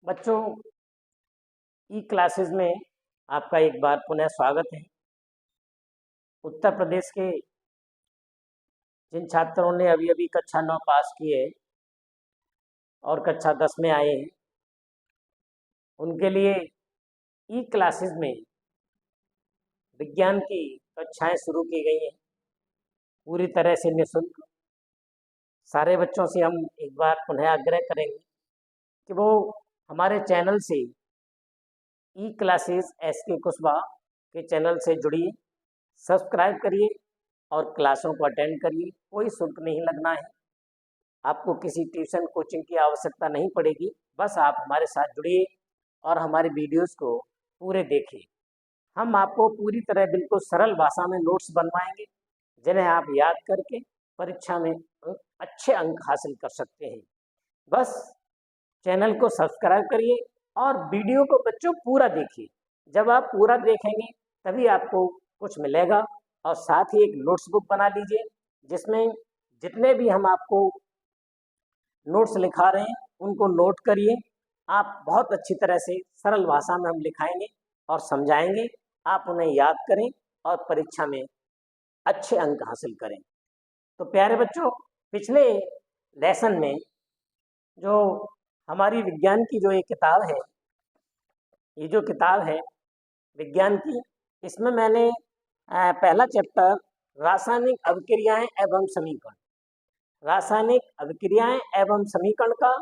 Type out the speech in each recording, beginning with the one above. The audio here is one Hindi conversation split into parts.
बच्चों, ई क्लासेस में आपका एक बार पुनः स्वागत है। उत्तर प्रदेश के जिन छात्रों ने अभी अभी कक्षा 9 पास की है और कक्षा 10 में आए हैं, उनके लिए ई क्लासेस में विज्ञान की कक्षाएं शुरू की गई हैं, पूरी तरह से निःशुल्क। सारे बच्चों से हम एक बार पुनः आग्रह करेंगे कि वो हमारे चैनल से ई क्लासेस SK कुशवाहा के चैनल से जुड़िए, सब्सक्राइब करिए और क्लासों को अटेंड करिए। कोई शुल्क नहीं लगना है, आपको किसी ट्यूशन कोचिंग की आवश्यकता नहीं पड़ेगी। बस आप हमारे साथ जुड़िए और हमारे वीडियोस को पूरे देखिए। हम आपको पूरी तरह बिल्कुल सरल भाषा में नोट्स बनवाएंगे, जिन्हें आप याद करके परीक्षा में अच्छे अंक हासिल कर सकते हैं। बस चैनल को सब्सक्राइब करिए और वीडियो को बच्चों पूरा देखिए। जब आप पूरा देखेंगे तभी आपको कुछ मिलेगा। और साथ ही एक नोट्स बुक बना लीजिए, जिसमें जितने भी हम आपको नोट्स लिखा रहे हैं उनको नोट करिए। आप बहुत अच्छी तरह से सरल भाषा में हम लिखाएंगे और समझाएंगे, आप उन्हें याद करें और परीक्षा में अच्छे अंक हासिल करें। तो प्यारे बच्चों, पिछले लेसन में जो हमारी विज्ञान की जो ये किताब है, ये जो किताब है विज्ञान की, इसमें मैंने पहला चैप्टर रासायनिक अभिक्रियाएं एवं समीकरण, रासायनिक अभिक्रियाएं एवं समीकरण का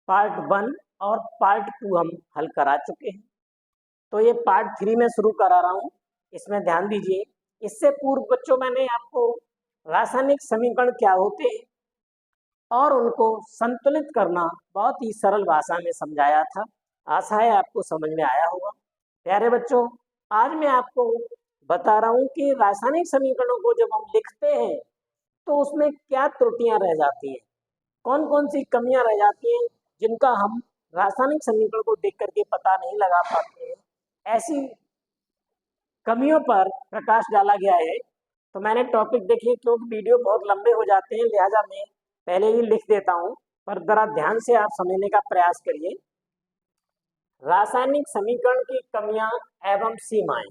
पार्ट 1 और पार्ट 2 हम हल करा चुके हैं। तो ये पार्ट 3 में शुरू करा रहा हूँ, इसमें ध्यान दीजिए। इससे पूर्व बच्चों मैंने आपको रासायनिक समीकरण क्या होते हैं और उनको संतुलित करना बहुत ही सरल भाषा में समझाया था। आशा है आपको समझ में आया होगा। प्यारे बच्चों, आज मैं आपको बता रहा हूँ कि रासायनिक समीकरणों को जब हम लिखते हैं तो उसमें क्या त्रुटियां रह जाती हैं, कौन कौन सी कमियां रह जाती हैं, जिनका हम रासायनिक समीकरण को देख करके पता नहीं लगा पाते हैं। ऐसी कमियों पर प्रकाश डाला गया है। तो मैंने टॉपिक देखिए, क्योंकि वीडियो बहुत लंबे हो जाते हैं, लिहाजा मैं पहले ही लिख देता हूँ, पर जरा ध्यान से आप समझने का प्रयास करिए। रासायनिक समीकरण की कमियां एवं सीमाएं,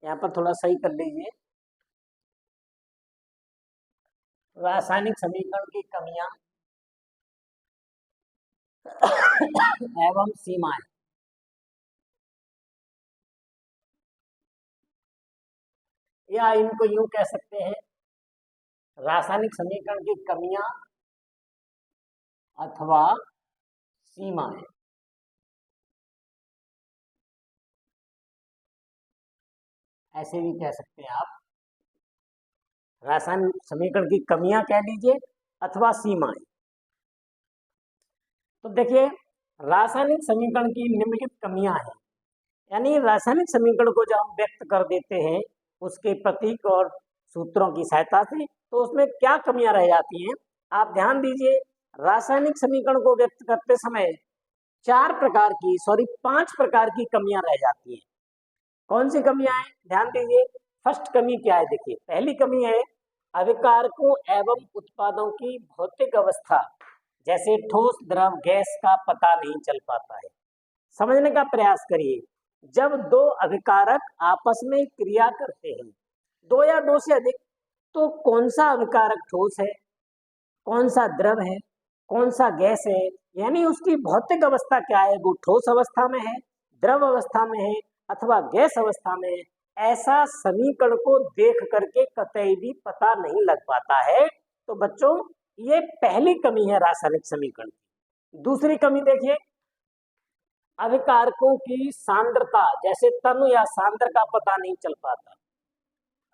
यहाँ पर थोड़ा सही कर लीजिए। रासायनिक समीकरण की कमियां एवं सीमाएं, या इनको यूं कह सकते हैं, रासायनिक समीकरण की कमियां अथवा सीमाएं। ऐसे भी कह सकते हैं आप, रासायनिक समीकरण की कमियां कह लीजिए अथवा सीमाएं। तो देखिए, रासायनिक समीकरण की निम्नलिखित कमियां हैं, यानी रासायनिक समीकरण को जब हम व्यक्त कर देते हैं उसके प्रतीक और सूत्रों की सहायता से, तो उसमें क्या कमियां रह जाती हैं। आप ध्यान दीजिए, रासायनिक समीकरण को व्यक्त करते समय 5 प्रकार की कमियां रह जाती हैं। कौन सी कमियां हैं, ध्यान दीजिए। फर्स्ट कमी क्या है, देखिए पहली कमी है अभिकारकों एवं उत्पादों की भौतिक अवस्था, जैसे ठोस द्रव गैस का पता नहीं चल पाता है। समझने का प्रयास करिए। जब दो अभिकारक आपस में क्रिया करते हैं, दो या दो से अधिक, तो कौन सा अभिकारक ठोस है, कौन सा द्रव है, कौन सा गैस है, यानी उसकी भौतिक अवस्था क्या है, वो ठोस अवस्था में है, द्रव अवस्था में है अथवा गैस अवस्था में है, ऐसा समीकरण को देख करके कतई भी पता नहीं लग पाता है। तो बच्चों, ये पहली कमी है रासायनिक समीकरण की। दूसरी कमी देखिए, अभिकारकों की सांद्रता, जैसे तनु या सांद्र का पता नहीं चल पाता।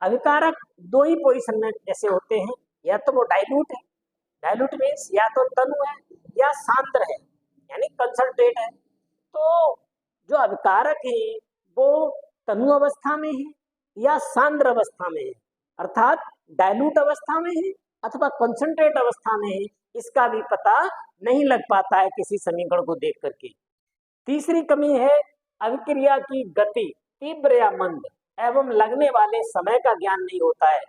अभिकारक दो ही पोजीशन में जैसे होते हैं, या तो वो डाइल्यूट है, डाइल्यूट मीन्स या तो तनु है या सांद्र है, यानी कंसंट्रेट है। तो जो अभिकारक है वो तनु अवस्था में है या सांद्र अवस्था में है, अर्थात डाइल्यूट अवस्था में है अथवा कंसंट्रेट अवस्था में है, इसका भी पता नहीं लग पाता है किसी समीकरण को देख करके। तीसरी कमी है अभिक्रिया की गति, तीव्र या मंद, एवं लगने वाले समय का ज्ञान नहीं होता है।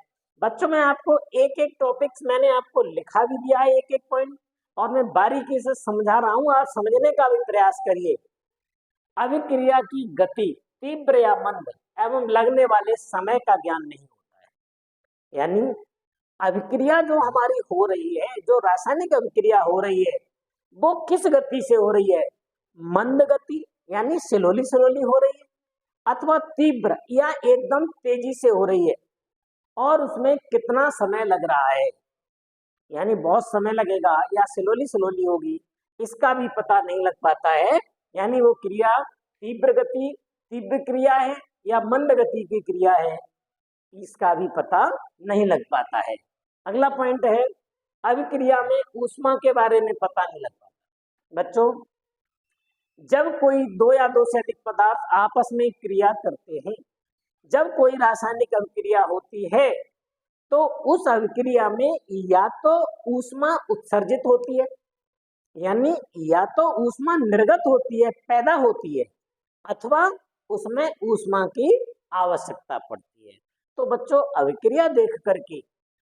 बच्चों, मैं आपको एक एक टॉपिक्स मैंने आपको लिखा भी दिया है, एक एक पॉइंट, और मैं बारीकी से समझा रहा हूं, आप समझने का भी प्रयास करिए। अभिक्रिया की गति तीव्र या मंद एवं लगने वाले समय का ज्ञान नहीं होता है। यानी अभिक्रिया जो हमारी हो रही है, जो रासायनिक अभिक्रिया हो रही है, वो किस गति से हो रही है? मंद गति यानी स्लोली स्लोली हो रही है, अथवा तीव्र या एकदम तेजी से हो रही है, और उसमें कितना समय लग रहा है, यानी बहुत समय लगेगा या स्लोली स्लोली होगी, इसका भी पता नहीं लग पाता है। यानी वो क्रिया तीव्र क्रिया है या मंद गति की क्रिया है, इसका भी पता नहीं लग पाता है। अगला पॉइंट है, अभिक्रिया में ऊष्मा के बारे में पता नहीं लग पाता। बच्चों, जब कोई दो या दो से अधिक पदार्थ आपस में क्रिया करते हैं, जब कोई रासायनिक अभिक्रिया होती है, तो उस अभिक्रिया में या तो ऊष्मा उत्सर्जित होती है, यानी या तो ऊष्मा निर्गत होती है, पैदा होती है, अथवा उसमें ऊष्मा की आवश्यकता पड़ती है। तो बच्चों, अभिक्रिया देख करके,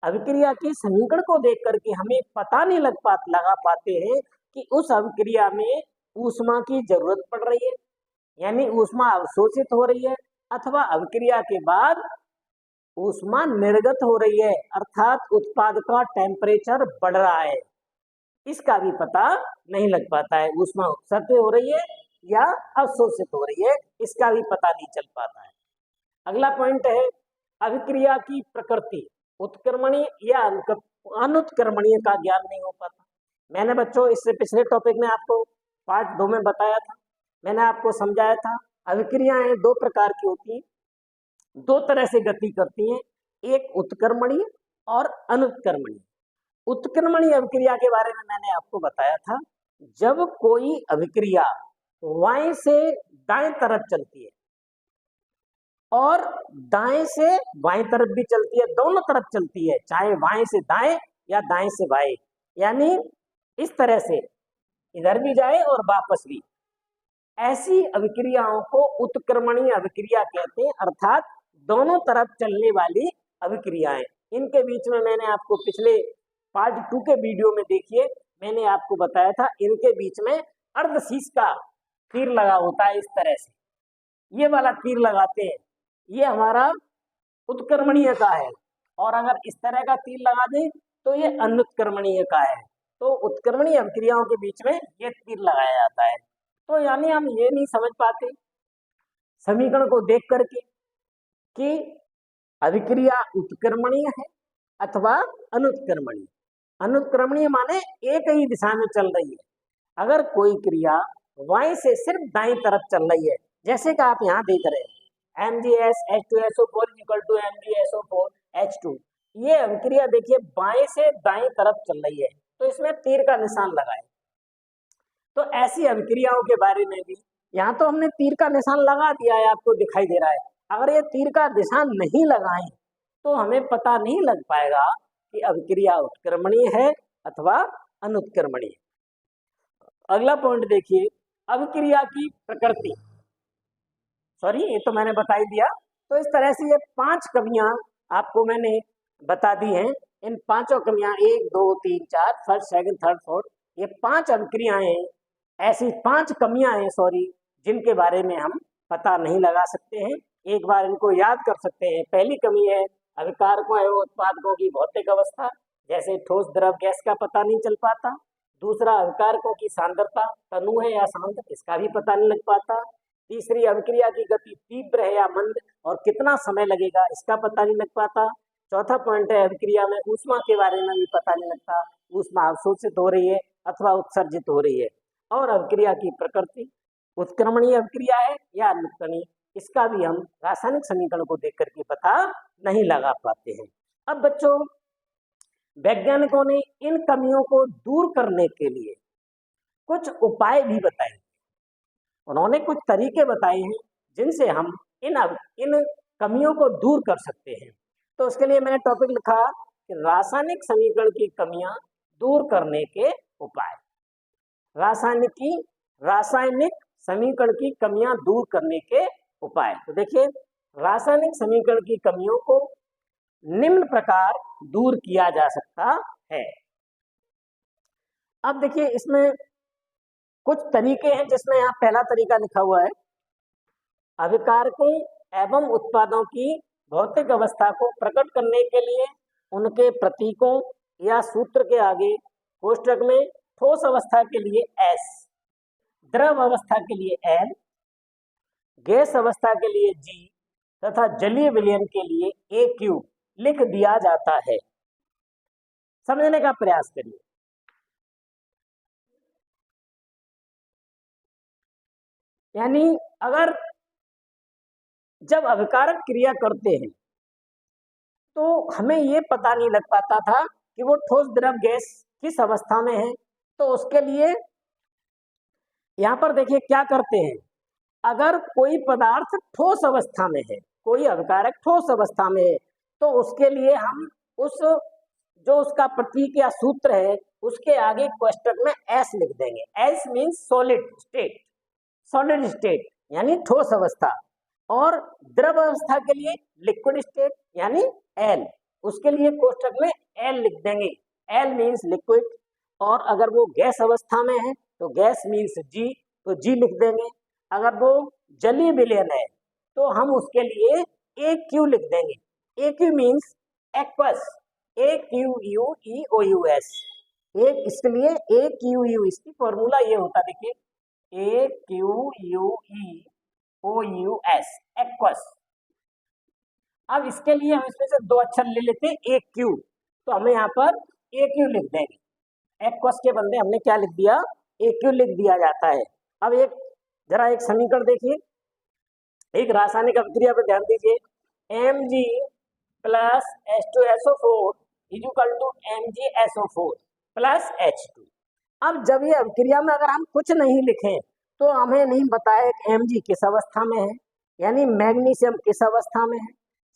अभिक्रिया की समीकरण को देख करके हमें पता नहीं लगा पाते हैं कि उस अभिक्रिया में ऊष्मा की जरूरत पड़ रही है, यानी ऊष्मा अवशोषित हो रही है, अथवा अभिक्रिया के बाद ऊष्मा निर्गत हो रही है, अर्थात उत्पाद का टेम्परेचर बढ़ रहा है, इसका भी पता नहीं लग पाता है। ऊष्मा उत्सर्जित हो रही है या अवशोषित हो रही है, इसका भी पता नहीं चल पाता है। अगला पॉइंट है, अभिक्रिया की प्रकृति उत्क्रमणीय या अनुत्क्रमणीय का ज्ञान नहीं हो पाता। मैंने बच्चों इससे पिछले टॉपिक में आपको पार्ट 2 में बताया था, मैंने आपको समझाया था अभिक्रियाएं दो प्रकार की होती हैं, दो तरह से गति करती हैं, एक उत्क्रमणीय और अनुत्क्रमणीय। उत्क्रमणीय अभिक्रिया के बारे में मैंने आपको बताया था, जब कोई अभिक्रिया बाएं से दाएं तरफ चलती है और दाएं से बाएं तरफ भी चलती है, दोनों तरफ चलती है, चाहे बाएं से दाएं या दाएं से बाएं, यानी इस तरह से इधर भी जाए और वापस भी, ऐसी अभिक्रियाओं को उत्क्रमणीय अभिक्रिया कहते हैं, अर्थात दोनों तरफ चलने वाली अभिक्रियाएं। इनके बीच में मैंने आपको पिछले पार्ट 2 के वीडियो में देखिए, मैंने आपको बताया था, इनके बीच में अर्धशीष का तीर लगा होता है, इस तरह से ये वाला तीर लगाते हैं, ये हमारा उत्क्रमणीय का है, और अगर इस तरह का तीर लगा दें तो ये अनुत्क्रमणीय का है। तो उत्क्रमणीय अभिक्रियाओं के बीच में ये तीर लगाया जाता है। तो यानी हम ये नहीं समझ पाते समीकरण को देख करके कि अभिक्रिया उत्क्रमणीय है अथवा अनुत्क्रमणीय। अनुत्क्रमणीय माने एक ही दिशा में चल रही है। अगर कोई क्रिया बाएं से सिर्फ दाईं तरफ चल रही है, जैसे कि आप यहाँ देख रहे हैं MgSH2SO4 = MgSO4H2, ये अभिक्रिया देखिए बाएं से दाईं तरफ चल रही है, तो इसमें तीर का निशान लगाए। तो ऐसी अभिक्रियाओं के बारे में भी यहाँ तो हमने तीर का निशान लगा दिया है, आपको दिखाई दे रहा है। अगर ये तीर का निशान नहीं लगाएं तो हमें पता नहीं लग पाएगा कि अभिक्रिया उत्क्रमणीय है अथवा अनुत्क्रमणीय। अगला पॉइंट देखिए, अभिक्रिया की प्रकृति, सॉरी ये तो मैंने बता ही दिया। तो इस तरह से ये 5 कमियां आपको मैंने बता दी हैं। इन पांचों कमियां 1 2 3 4 फर्स्ट सेकंड थर्ड फोर्थ, ये 5 अभिक्रियाएं, ऐसी 5 कमियां हैं सॉरी, जिनके बारे में हम पता नहीं लगा सकते हैं। एक बार इनको याद कर सकते हैं। पहली कमी है अभिकारकों एवं उत्पादकों की भौतिक अवस्था, जैसे ठोस द्रव गैस का पता नहीं चल पाता। दूसरा, अभिकारकों की सांद्रता, तनु है या शांत, इसका भी पता नहीं लग पाता। तीसरी, अभिक्रिया की गति तीव्र है या मंद और कितना समय लगेगा, इसका पता नहीं लग पाता। चौथा पॉइंट है, अभिक्रिया में ऊष्मा के बारे में भी पता नहीं लगता, ऊष्मा अवशोषित हो रही है अथवा उत्सर्जित हो रही है। और अभिक्रिया की प्रकृति उत्क्रमणीय अभिक्रिया है या अनुत्क्रमणीय, इसका भी हम रासायनिक समीकरण को देख करके पता नहीं लगा पाते हैं। अब बच्चों, वैज्ञानिकों ने इन कमियों को दूर करने के लिए कुछ उपाय भी बताए। उन्होंने कुछ तरीके बताए हैं जिनसे हम इन कमियों को दूर कर सकते हैं। तो उसके लिए मैंने टॉपिक लिखा कि रासायनिक समीकरण की कमियां दूर करने के उपाय। रासायनिक समीकरण की कमियां दूर करने के उपाय। तो देखिए, रासायनिक समीकरण की कमियों को निम्न प्रकार दूर किया जा सकता है। अब देखिए इसमें कुछ तरीके हैं, जिसमें यहाँ पहला तरीका लिखा हुआ है, अभिकारकों एवं उत्पादों की भौतिक अवस्था को प्रकट करने के लिए उनके प्रतीकों या सूत्र के आगे कोष्ठक में ठोस अवस्था के लिए S, द्रव अवस्था के लिए L, गैस अवस्था के लिए G तथा जलीय विलयन के लिए AQ लिख दिया जाता है। समझने का प्रयास करिए। यानी अगर जब अभिकारक क्रिया करते हैं तो हमें ये पता नहीं लग पाता था कि वो ठोस द्रव गैस किस अवस्था में है। तो उसके लिए यहाँ पर देखिए क्या करते हैं, अगर कोई पदार्थ ठोस अवस्था में है, कोई अभिकारक ठोस अवस्था में है, तो उसके लिए हम उस जो उसका प्रतीक या सूत्र है उसके आगे कोष्ठक में S लिख देंगे। S means solid state, solid state यानी ठोस अवस्था, और द्रव अवस्था के लिए लिक्विड स्टेट यानी L, उसके लिए कोष्ठक में L लिख देंगे। L मीन्स लिक्विड, और अगर वो गैस अवस्था में है तो गैस मीन्स G, तो G लिख देंगे। अगर वो जलीय विलयन है तो हम उसके लिए AQ लिख देंगे। AQ मीन्स एक्वस, AQUEOUS, एक इसके लिए AQU, इसकी फॉर्मूला ये होता है, देखिए AQUEOUS, एक्वस। अब इसके लिए हम इसमें से दो अक्षर ले लेते हैं AQ, तो हमें यहाँ पर AQ लिख देंगे। एक्वस के बदले हमने क्या लिख दिया, AQ लिख दिया जाता है। अब जरा एक समीकरण देखिए, एक रासायनिक अभिक्रिया पर ध्यान दीजिए, Mg plus H2SO4 is equal to MgSO4 plus H2। अब जब ये अभिक्रिया में अगर हम कुछ नहीं लिखें तो हमें नहीं पता है Mg किस अवस्था में है, यानी मैग्नीशियम किस अवस्था में है,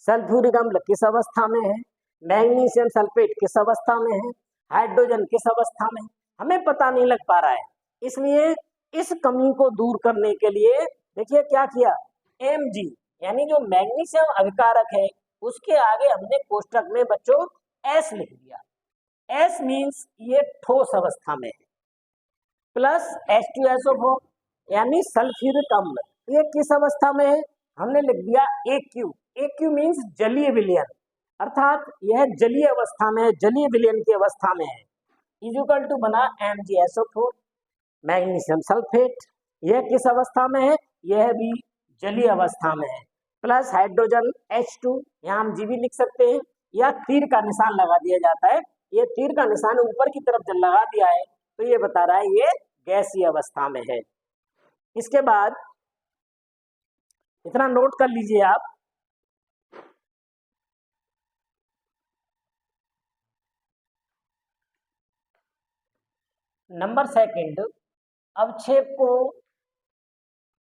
सल्फ्यूरिक अम्ल किस अवस्था में है, मैग्नीशियम सल्फेट किस अवस्था में है, हाइड्रोजन किस अवस्था में है, हमें पता नहीं लग पा रहा है। इसलिए इस कमी को दूर करने के लिए देखिए क्या किया, Mg यानी जो मैग्नीशियम अभिकारक है उसके आगे हमने कोष्ठक में बच्चों S लिख दिया। S मीन्स ये ठोस अवस्था में है, प्लस H2SO4 यानी सल्फ्यूरिक अम्ल, ये किस अवस्था में है, हमने लिख दिया AQ। AQ मीन्स जलीय विलयन, अर्थात यह जलीय अवस्था में है, जलीय विलयन की अवस्था में है। इक्वल टू बना MgSO4 मैग्नीशियम सल्फेट, यह किस अवस्था में है, यह भी जलीय अवस्था में है, प्लस हाइड्रोजन H2, यहाँ हम G भी लिख सकते हैं, या तीर का निशान लगा दिया जाता है। ये तीर का निशान ऊपर की तरफ जब लगा दिया है तो ये बता रहा है ये गैसीय अवस्था में है। इसके बाद इतना नोट कर लीजिए आप, नंबर सेकंड, अवक्षेप को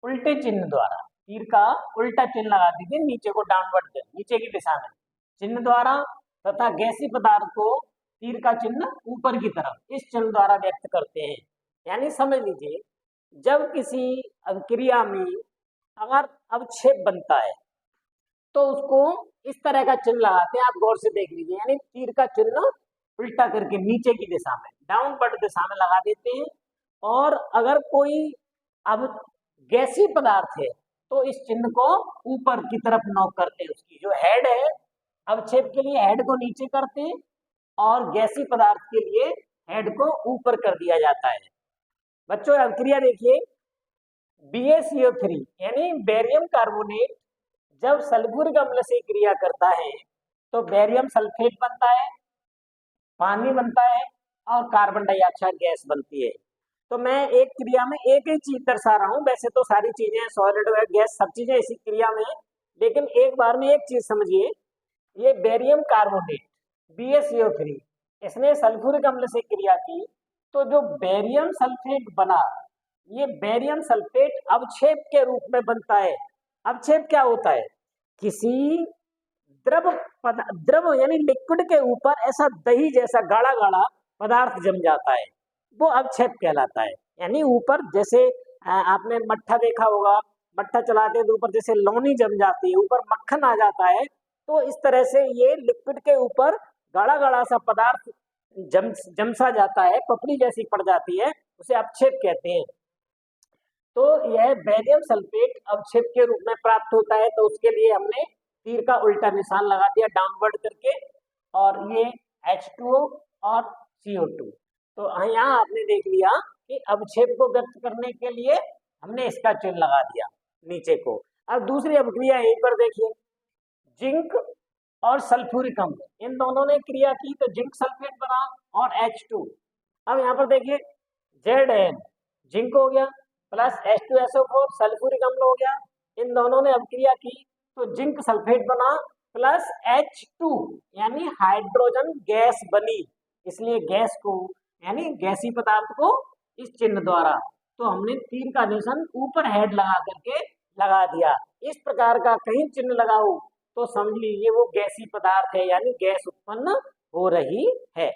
उल्टे चिन्ह द्वारा, तीर का उल्टा चिन्ह लगा दीजिए, नीचे को डाउनवर्ड, नीचे की दिशा में चिन्ह द्वारा, तथा गैसीय पदार्थ को तीर का चिन्ह ऊपर की तरफ इस चिन्ह द्वारा व्यक्त करते हैं। यानी समझ लीजिए जब किसी अभिक्रिया में अगर अवक्षेप बनता है तो उसको इस तरह का चिन्ह लगाते हैं, आप गौर से देख लीजिए, यानी तीर का चिन्ह उल्टा करके नीचे की दिशा में, डाउनवर्ड दिशा में लगा देते हैं। और अगर कोई अब गैसीय पदार्थ है तो इस चिन्ह को ऊपर की तरफ नॉक करते हैं, उसकी जो हेड है अवक्षेप के लिए हेड को नीचे करते हैं, और गैसीय पदार्थ के लिए हेड को ऊपर कर दिया जाता है। बच्चों अभिक्रिया देखिए, BaCO3 यानी बेरियम कार्बोनेट जब सल्फ्यूरिक अम्ल से क्रिया करता है तो बेरियम सल्फेट बनता है, पानी बनता है, और कार्बन डाइऑक्साइड गैस बनती है। तो मैं एक क्रिया में एक ही चीज दर्शा रहा हूँ, वैसे तो सारी चीजें सॉलिड व गैस सब चीजें इसी क्रिया में है, लेकिन एक बार में एक चीज समझिए, ये बेरियम कार्बोनेट BaCO3 इसने सल्फ्यूरिक अम्ल से क्रिया की तो जो बेरियम सल्फेट बना, ये बेरियम सल्फेट अवक्षेप के रूप में बनता है। अवक्षेप क्या होता है, किसी द्रव यानी लिक्विड के ऊपर ऐसा दही जैसा गाढ़ा गाढ़ा पदार्थ जम जाता है, वो अवक्षेप कहलाता है। यानी ऊपर जैसे आपने मट्ठा देखा होगा, मट्ठा चलाते हैं तो ऊपर जैसे लौनी जम जाती है, ऊपर मक्खन आ जाता है, तो इस तरह से ये लिक्विड के ऊपर गाढ़ा गाढ़ा सा पदार्थ जमसा जाता है, पपड़ी जैसी पड़ जाती है, उसे अपक्षेप कहते हैं। तो यह बेरियम सल्फेट अपक्षेप के रूप में प्राप्त होता है, तो उसके लिए हमने तीर का उल्टा निशान लगा दिया डाउनवर्ड करके, और ये H2O और CO2। तो यहाँ आपने देख लिया कि अपक्षेप को व्यक्त करने के लिए हमने इसका चिन्ह लगा दिया नीचे को। अब दूसरी अभिक्रिया यहीं पर देखिए, जिंक और सल्फ्यूरिक अम्ल, इन दोनों ने क्रिया की तो जिंक सल्फेट बना और H2। अब यहाँ पर देखिए Zn जिंक हो गया प्लस H2SO4 सल्फ्यूरिक अम्ल हो गया, इन दोनों ने अभिक्रिया की तो जिंक सल्फेट बना प्लस H2 यानी हाइड्रोजन गैस बनी। इसलिए गैस को यानी गैसी पदार्थ को इस चिन्ह द्वारा, तो हमने तीर का निशान ऊपर हेड लगा करके लगा दिया। इस प्रकार का कहीं चिन्ह लगाओ तो समझ लीजिए वो गैसी पदार्थ है, यानी गैस उत्पन्न हो रही है।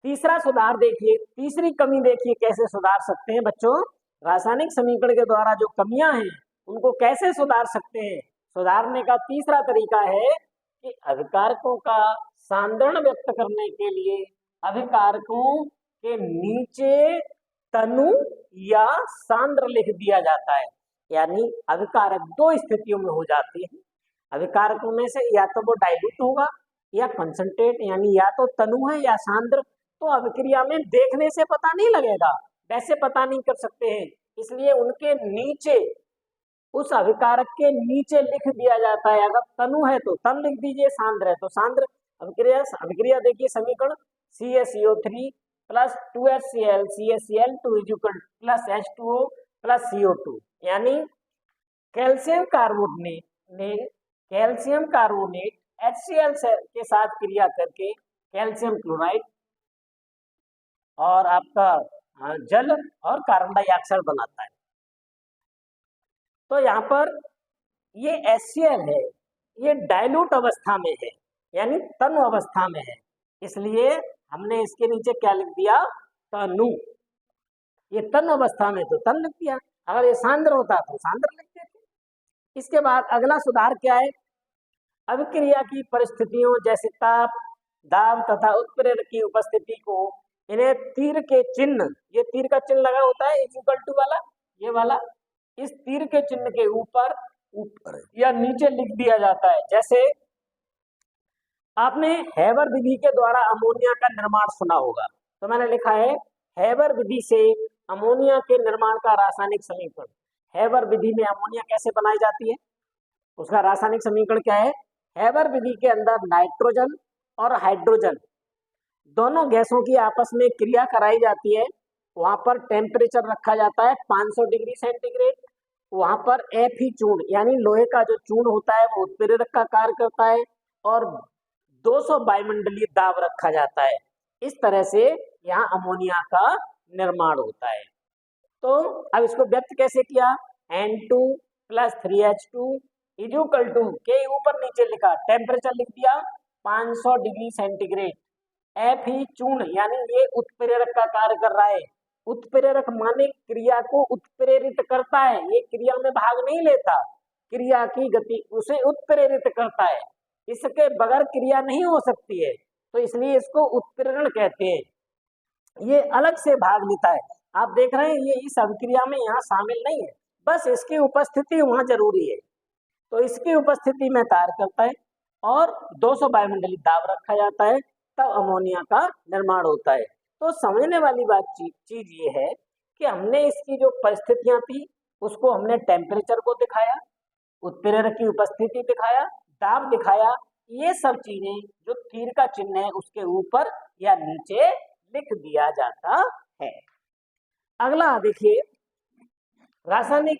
तीसरा सुधार देखिए, तीसरी कमी देखिए कैसे सुधार सकते हैं बच्चों। रासायनिक समीकरण के द्वारा जो कमियां हैं उनको कैसे सुधार सकते हैं। सुधारने का तीसरा तरीका है कि अभिकारकों का सांद्रण व्यक्त करने के लिए अभिकारकों के नीचे तनु या सांद्र लिख दिया जाता है। यानी अभिकारक दो स्थितियों में हो जाते हैं। अभिकारकों में से या तो वो डाइल्यूट होगा या कंसंट्रेट, यानी या तो तनु है या सांद्र। तो अभिक्रिया में देखने से पता नहीं लगेगा, वैसे पता नहीं कर सकते हैं, इसलिए उनके नीचे उस अभिकारक के नीचे लिख दिया जाता है। अगर तनु है तो तन लिख दीजिए, सांद्र है तो सांद्र। अभिक्रिया देखिए समीकरण CaCO3 plus 2HCl CaCl2 plus H2O plus CO2, यानी कैल्शियम कार्बोनेट ने कैल्शियम कार्बोनेट HCl के साथ क्रिया करके कैल्शियम क्लोराइड और आपका जल और कार्बन डाइऑक्साइड बनाता है। तो यहाँ पर ये HCl है, ये डाइल्यूट अवस्था में है, यानी तनु अवस्था में है, इसलिए हमने इसके नीचे क्या लिख दिया, तनु। ये तनु अवस्था में तो तन लिख दिया, अगर ये सांद्र होता तो सांद्र लिख देते। इसके बाद अगला सुधार क्या है, अभिक्रिया की परिस्थितियों जैसे ताप, दाब तथा उत्प्रेरक की उपस्थिति को इन्हें तीर के चिन्ह, ये तीर का चिन्ह लगा होता है इक्वल टू वाला, ये वाला, इस तीर के चिन्ह के ऊपर या नीचे लिख दिया जाता है। जैसे आपने हैबर विधि के द्वारा अमोनिया का निर्माण सुना होगा, तो मैंने लिखा है हैबर विधि से अमोनिया के निर्माण का रासायनिक समीकरण। हैबर विधि में अमोनिया कैसे बनाई जाती है, उसका रासायनिक समीकरण क्या है। हैबर विधि के अंदर नाइट्रोजन और हाइड्रोजन दोनों गैसों की आपस में क्रिया कराई जाती है। वहां पर टेम्परेचर रखा जाता है 500 डिग्री सेंटीग्रेड। वहां पर Fe चूर्ण यानी लोहे का जो चूर्ण होता है वो उत्प्रेरक का कार्य करता है और 200 वायुमंडलीय दाब रखा जाता है। इस तरह से यहाँ अमोनिया का निर्माण होता है। तो अब इसको व्यक्त कैसे किया, N2 plus 3H2 equal to के ऊपर नीचे लिखा, टेम्परेचर लिख दिया 500 डिग्री सेंटीग्रेड। Fe चूर्ण यानी ये उत्प्रेरक का कार्य कर रहा है। उत्प्रेरक माने क्रिया को उत्प्रेरित करता है, ये क्रिया में भाग नहीं लेता, क्रिया की गति उसे उत्प्रेरित करता है, इसके बगैर क्रिया नहीं हो सकती है, तो इसलिए इसको उत्प्रेरण कहते हैं। ये अलग से भाग लेता है। आप देख रहे हैं ये इस अभिक्रिया में यहाँ शामिल नहीं है, बस इसकी उपस्थिति वहां जरूरी है, तो इसकी उपस्थिति में कार्य करता है और 200 वायुमंडलीय दाब रखा जाता है, तब अमोनिया का निर्माण होता है। तो समझने वाली बात चीज ये है कि हमने इसकी जो परिस्थितियां थी उसको हमने टेम्परेचर को दिखाया, उत्प्रेरक की उपस्थिति दिखाया, दाब दिखाया, ये सब चीजें जो तीर का चिन्ह है उसके ऊपर या नीचे लिख दिया जाता है। अगला देखिए, रासायनिक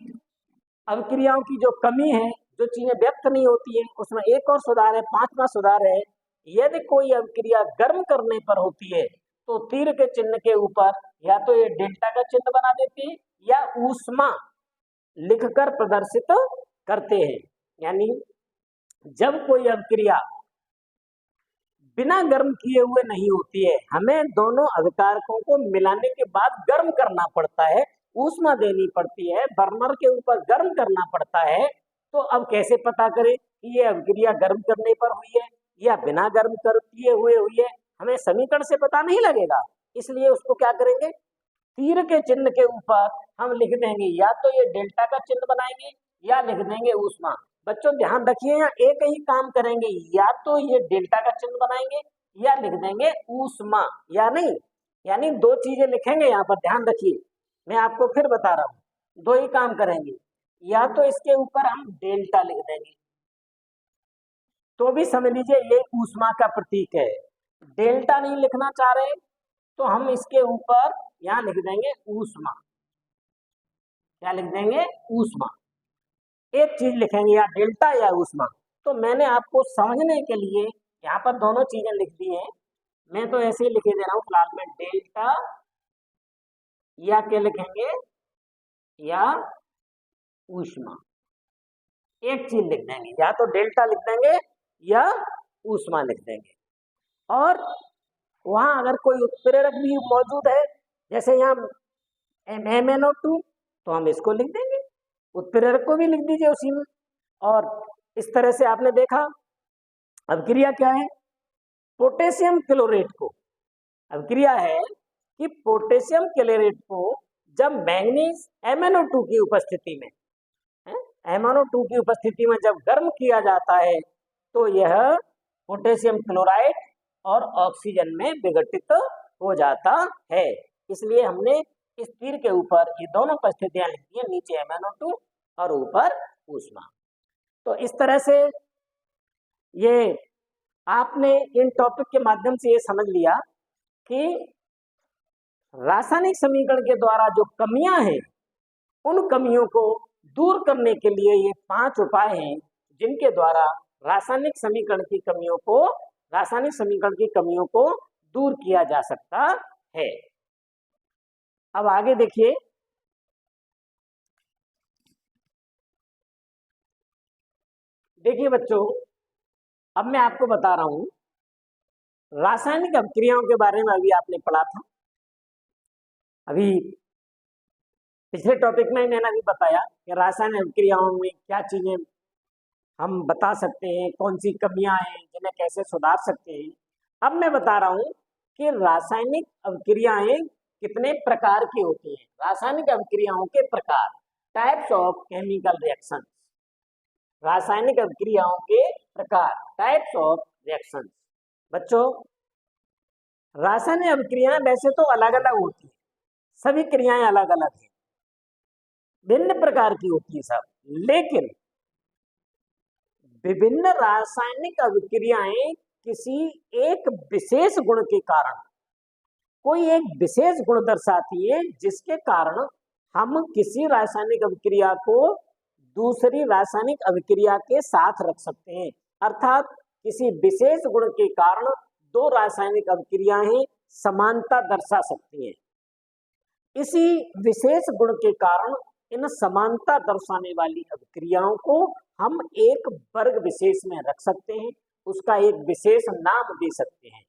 अभिक्रियाओं की जो कमी है, जो चीजें व्यक्त नहीं होती है, उसमें एक और सुधार है, पांचवा सुधार है, यदि कोई अभिक्रिया गर्म करने पर होती है तो तीर के चिन्ह के ऊपर या तो ये डेल्टा का चिन्ह बना देते हैं या ऊष्मा लिखकर प्रदर्शित करते हैं। यानी जब कोई अभिक्रिया बिना गर्म किए हुए नहीं होती है, हमें दोनों अभिकारकों को मिलाने के बाद गर्म करना पड़ता है, ऊष्मा देनी पड़ती है, बर्नर के ऊपर गर्म करना पड़ता है। तो अब कैसे पता करें कि ये अभिक्रिया गर्म करने पर हुई है या बिना गर्म किए हुए हुई है, हमें समीकरण से पता नहीं लगेगा, इसलिए उसको क्या करेंगे, तीर के चिन्ह के ऊपर हम लिख देंगे, या तो ये डेल्टा का चिन्ह बनाएंगे या लिख देंगे ऊष्मा। बच्चों ध्यान रखिए, यहाँ एक ही काम करेंगे, या तो ये डेल्टा का चिन्ह बनाएंगे या लिख देंगे ऊष्मा, या नहीं, यानी दो चीजें लिखेंगे यहाँ पर, ध्यान रखिए, मैं आपको फिर बता रहा हूँ, दो ही काम करेंगे, या तो इसके ऊपर हम डेल्टा लिख देंगे, तो भी समझ लीजिए ये ऊष्मा का प्रतीक है। डेल्टा नहीं लिखना चाह रहे तो हम इसके ऊपर यहाँ लिख देंगे ऊष्मा, क्या लिख देंगे, ऊष्मा, एक चीज लिखेंगे, या डेल्टा या ऊष्मा। तो मैंने आपको समझने के लिए यहाँ पर दोनों चीजें लिख दी हैं, मैं तो ऐसे ही लिखे दे रहा हूँ फिलहाल में, डेल्टा या क्या लिखेंगे, या ऊष्मा, एक चीज लिख देंगे, या तो डेल्टा लिख देंगे या ऊष्मा लिख देंगे। और वहां अगर कोई उत्प्रेरक भी मौजूद है, जैसे यहाँ MnO2, तो हम इसको लिख देंगे, उत्प्रेरक को भी लिख दीजिए उसी में। और इस तरह से आपने देखा, अभिक्रिया क्या है, पोटेशियम क्लोरेट को, अभिक्रिया है कि पोटेशियम क्लोरेट को जब मैंगनीज MnO2 की उपस्थिति में, MnO2 की उपस्थिति में जब गर्म किया जाता है तो यह पोटेशियम क्लोराइड और ऑक्सीजन में विघटित हो जाता है। इसलिए हमने इस तीर के ऊपर ये दोनों परिस्थितियां लिख दी है, नीचे MnO2 और ऊपर ऊष्मा। तो इस तरह से ये आपने इन टॉपिक के माध्यम से ये समझ लिया कि रासायनिक समीकरण के द्वारा जो कमियां हैं, उन कमियों को दूर करने के लिए ये 5 उपाय हैं, जिनके द्वारा रासायनिक समीकरण की कमियों को दूर किया जा सकता है। अब आगे देखिए, बच्चों, अब मैं आपको बता रहा हूं रासायनिक अभिक्रियाओं के बारे में। अभी आपने पढ़ा था, अभी पिछले टॉपिक में मैंने अभी बताया कि रासायनिक अभिक्रियाओं में क्या चीजें हम बता सकते हैं, कौन सी कमियां हैं जिन्हें कैसे सुधार सकते हैं। अब मैं बता रहा हूं कि रासायनिक अभिक्रियाएं कितने प्रकार की होती हैं, रासायनिक अभिक्रियाओं के प्रकार, टाइप्स ऑफ केमिकल रिएक्शन, रासायनिक अभिक्रियाओं के प्रकार, टाइप्स ऑफ रिएक्शन। बच्चों, रासायनिक अभिक्रियाएं वैसे तो अलग अलग होती है, सभी क्रियाएं अलग अलग हैं, भिन्न प्रकार की होती है सब, लेकिन विभिन्न रासायनिक अभिक्रियाएं किसी एक विशेष गुण के कारण, कोई एक विशेष गुण दर्शाती है, जिसके कारण हम किसी रासायनिक अभिक्रिया को दूसरी रासायनिक अभिक्रिया के साथ रख सकते हैं। अर्थात किसी विशेष गुण के कारण दो रासायनिक अभिक्रियाएं समानता दर्शा सकती हैं। इसी विशेष गुण के कारण इन समानता दर्शाने वाली अभिक्रियाओं को हम एक वर्ग विशेष में रख सकते हैं, उसका एक विशेष नाम दे सकते हैं।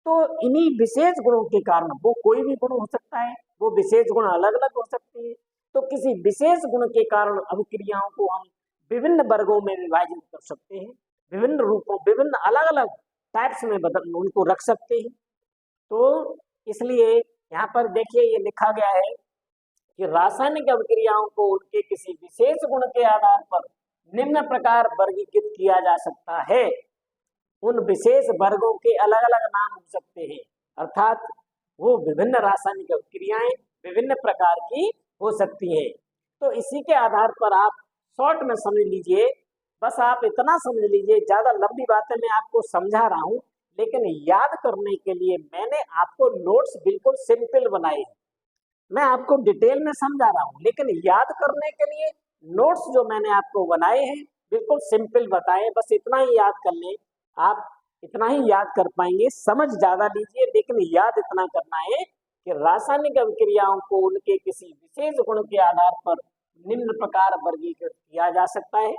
तो इन्हीं विशेष गुणों के कारण, वो कोई भी गुण हो सकता है, वो विशेष गुण अलग अलग हो सकते हैं, तो किसी विशेष गुण के कारण अभिक्रियाओं को हम विभिन्न वर्गों में विभाजित कर सकते हैं, विभिन्न रूपों, विभिन्न अलग अलग टाइप्स में उनको रख सकते हैं। तो इसलिए यहाँ पर देखिए, ये लिखा गया है कि रासायनिक अभिक्रियाओं को उनके किसी विशेष गुण के आधार पर निम्न प्रकार वर्गीकृत किया जा सकता है। उन विशेष वर्गों के अलग अलग नाम हो सकते हैं, अर्थात वो विभिन्न रासायनिक अभिक्रियाएं विभिन्न प्रकार की हो सकती हैं। तो इसी के आधार पर आप शॉर्ट में समझ लीजिए, बस आप इतना समझ लीजिए, ज्यादा लंबी बातें मैं आपको समझा रहा हूँ, लेकिन याद करने के लिए मैंने आपको नोट्स बिल्कुल सिंपल बनाए हैं। मैं आपको डिटेल में समझा रहा हूँ, लेकिन याद करने के लिए नोट्स जो मैंने आपको बनाए हैं बिल्कुल सिंपल बताए। बस इतना ही याद कर लें, आप इतना ही याद कर पाएंगे। समझ ज्यादा लीजिए, लेकिन याद इतना करना है कि रासायनिक अभिक्रियाओं को उनके किसी विशेष गुण के आधार पर निम्न प्रकार वर्गीकृत किया जा सकता है,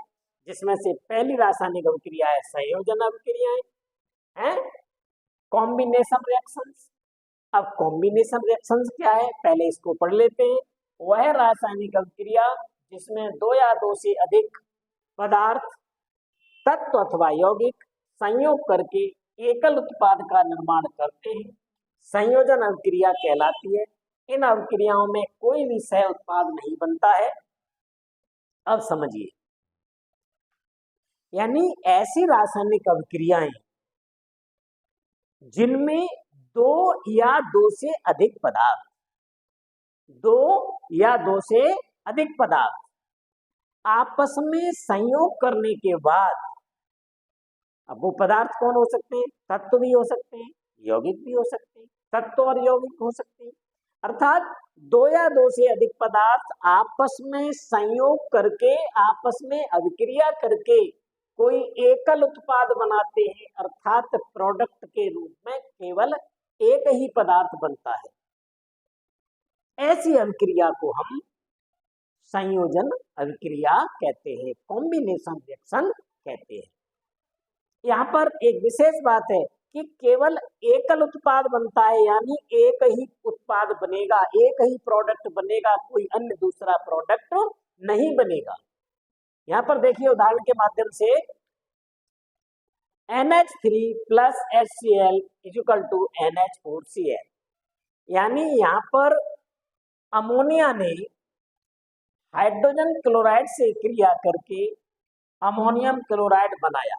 जिसमें से पहली रासायनिक अभिक्रिया है संयोजन अभिक्रियाएं, हैं कॉम्बिनेशन रिएक्शंस। अब कॉम्बिनेशन रिएक्शंस क्या है, पहले इसको पढ़ लेते हैं। वह रासायनिक अभिक्रिया जिसमें दो या दो से अधिक पदार्थ, तत्व अथवा यौगिक संयोग करके एकल उत्पाद का निर्माण करते हैं, संयोजन अभिक्रिया कहलाती है। इन अभिक्रियाओं में कोई भी सह उत्पाद नहीं बनता है। अब समझिए, यानी ऐसी रासायनिक अभिक्रियाएं जिनमें दो या दो से अधिक पदार्थ, दो या दो से अधिक पदार्थ आपस में संयोग करने के बाद, अब वो पदार्थ कौन हो सकते हैं? तत्व भी हो सकते हैं, यौगिक भी हो सकते हैं, तत्व और यौगिक हो सकते हैं। अर्थात दो या दो से अधिक पदार्थ आपस में संयोग करके, आपस में अभिक्रिया करके कोई एकल उत्पाद बनाते हैं, अर्थात प्रोडक्ट के रूप में केवल एक ही पदार्थ बनता है। ऐसी अभिक्रिया को हम संयोजन अभिक्रिया कहते हैं, कॉम्बिनेशन रिएक्शन कहते हैं। यहाँ पर एक विशेष बात है कि केवल एकल उत्पाद बनता है, यानी एक ही उत्पाद बनेगा, एक ही प्रोडक्ट बनेगा, कोई अन्य दूसरा प्रोडक्ट नहीं बनेगा। यहाँ पर देखिए उदाहरण के माध्यम से NH3 plus HCl equal to NH4Cl, यानी यहाँ पर अमोनिया ने हाइड्रोजन क्लोराइड से क्रिया करके अमोनियम क्लोराइड बनाया।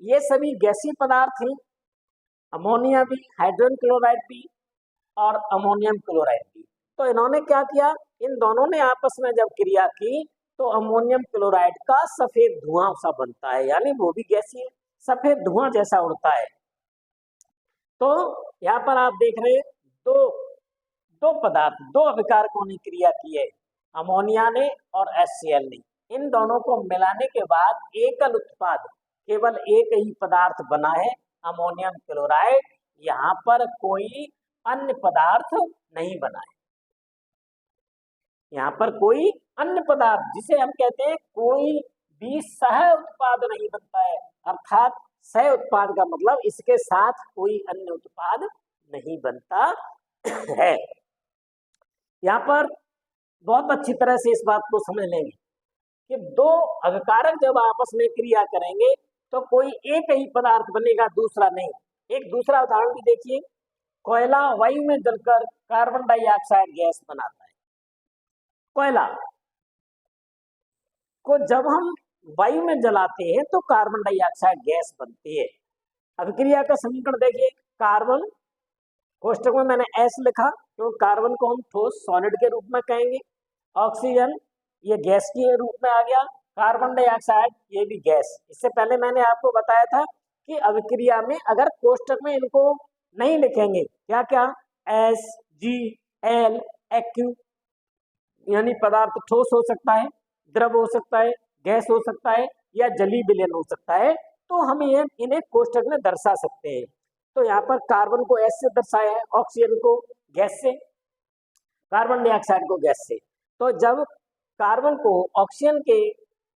ये सभी गैसीय पदार्थ हैं, अमोनिया भी, हाइड्रोजन क्लोराइड भी और अमोनियम क्लोराइड भी। तो इन्होंने क्या किया, इन दोनों ने आपस में जब क्रिया की तो अमोनियम क्लोराइड का सफेद धुआं सा बनता है, यानी वो भी गैसीय सफेद धुआं जैसा उड़ता है। तो यहाँ पर आप देख रहे हैं दो पदार्थ, दो अभिकारकों ने क्रिया की है, अमोनिया ने और HCl ने। इन दोनों को मिलाने के बाद एकल उत्पाद, केवल एक ही पदार्थ बना है, अमोनियम क्लोराइड। यहाँ पर कोई अन्य पदार्थ नहीं बना है, यहाँ पर कोई अन्य पदार्थ, जिसे हम कहते हैं कोई भी सह उत्पाद नहीं बनता है। अर्थात सह उत्पाद का मतलब इसके साथ कोई अन्य उत्पाद नहीं बनता है। यहाँ पर बहुत अच्छी तरह से इस बात को समझ लेंगे कि दो अभिकारक जब आपस में क्रिया करेंगे तो कोई एक ही पदार्थ बनेगा, दूसरा नहीं। एक दूसरा उदाहरण भी देखिए, कोयला वायु में जलकर कार्बन डाइऑक्साइड गैस बनाता है। कोयला को जब हम वायु में जलाते हैं तो कार्बन डाइऑक्साइड गैस बनती है। अभिक्रिया का समीकरण देखिए, कार्बन, कोष्टक में मैंने S लिखा क्योंकि कार्बन को हम ठोस सॉलिड के रूप में कहेंगे, ऑक्सीजन ये गैस के रूप में आ गया, कार्बन डाइऑक्साइड ये भी गैस। इससे पहले मैंने आपको बताया था कि अभिक्रिया में अगर कोष्टक में इनको नहीं लिखेंगे, क्या क्या, HgL Aq, यानी पदार्थ ठोस हो सकता है, द्रव हो सकता है, गैस हो सकता है या जलीय विलयन हो सकता है, तो हम इन्हें कोष्टक में दर्शा सकते हैं। तो यहाँ पर कार्बन को S से दर्शाया है, ऑक्सीजन को गैस से, कार्बन डाइऑक्साइड को गैस से। तो जब कार्बन को ऑक्सीजन के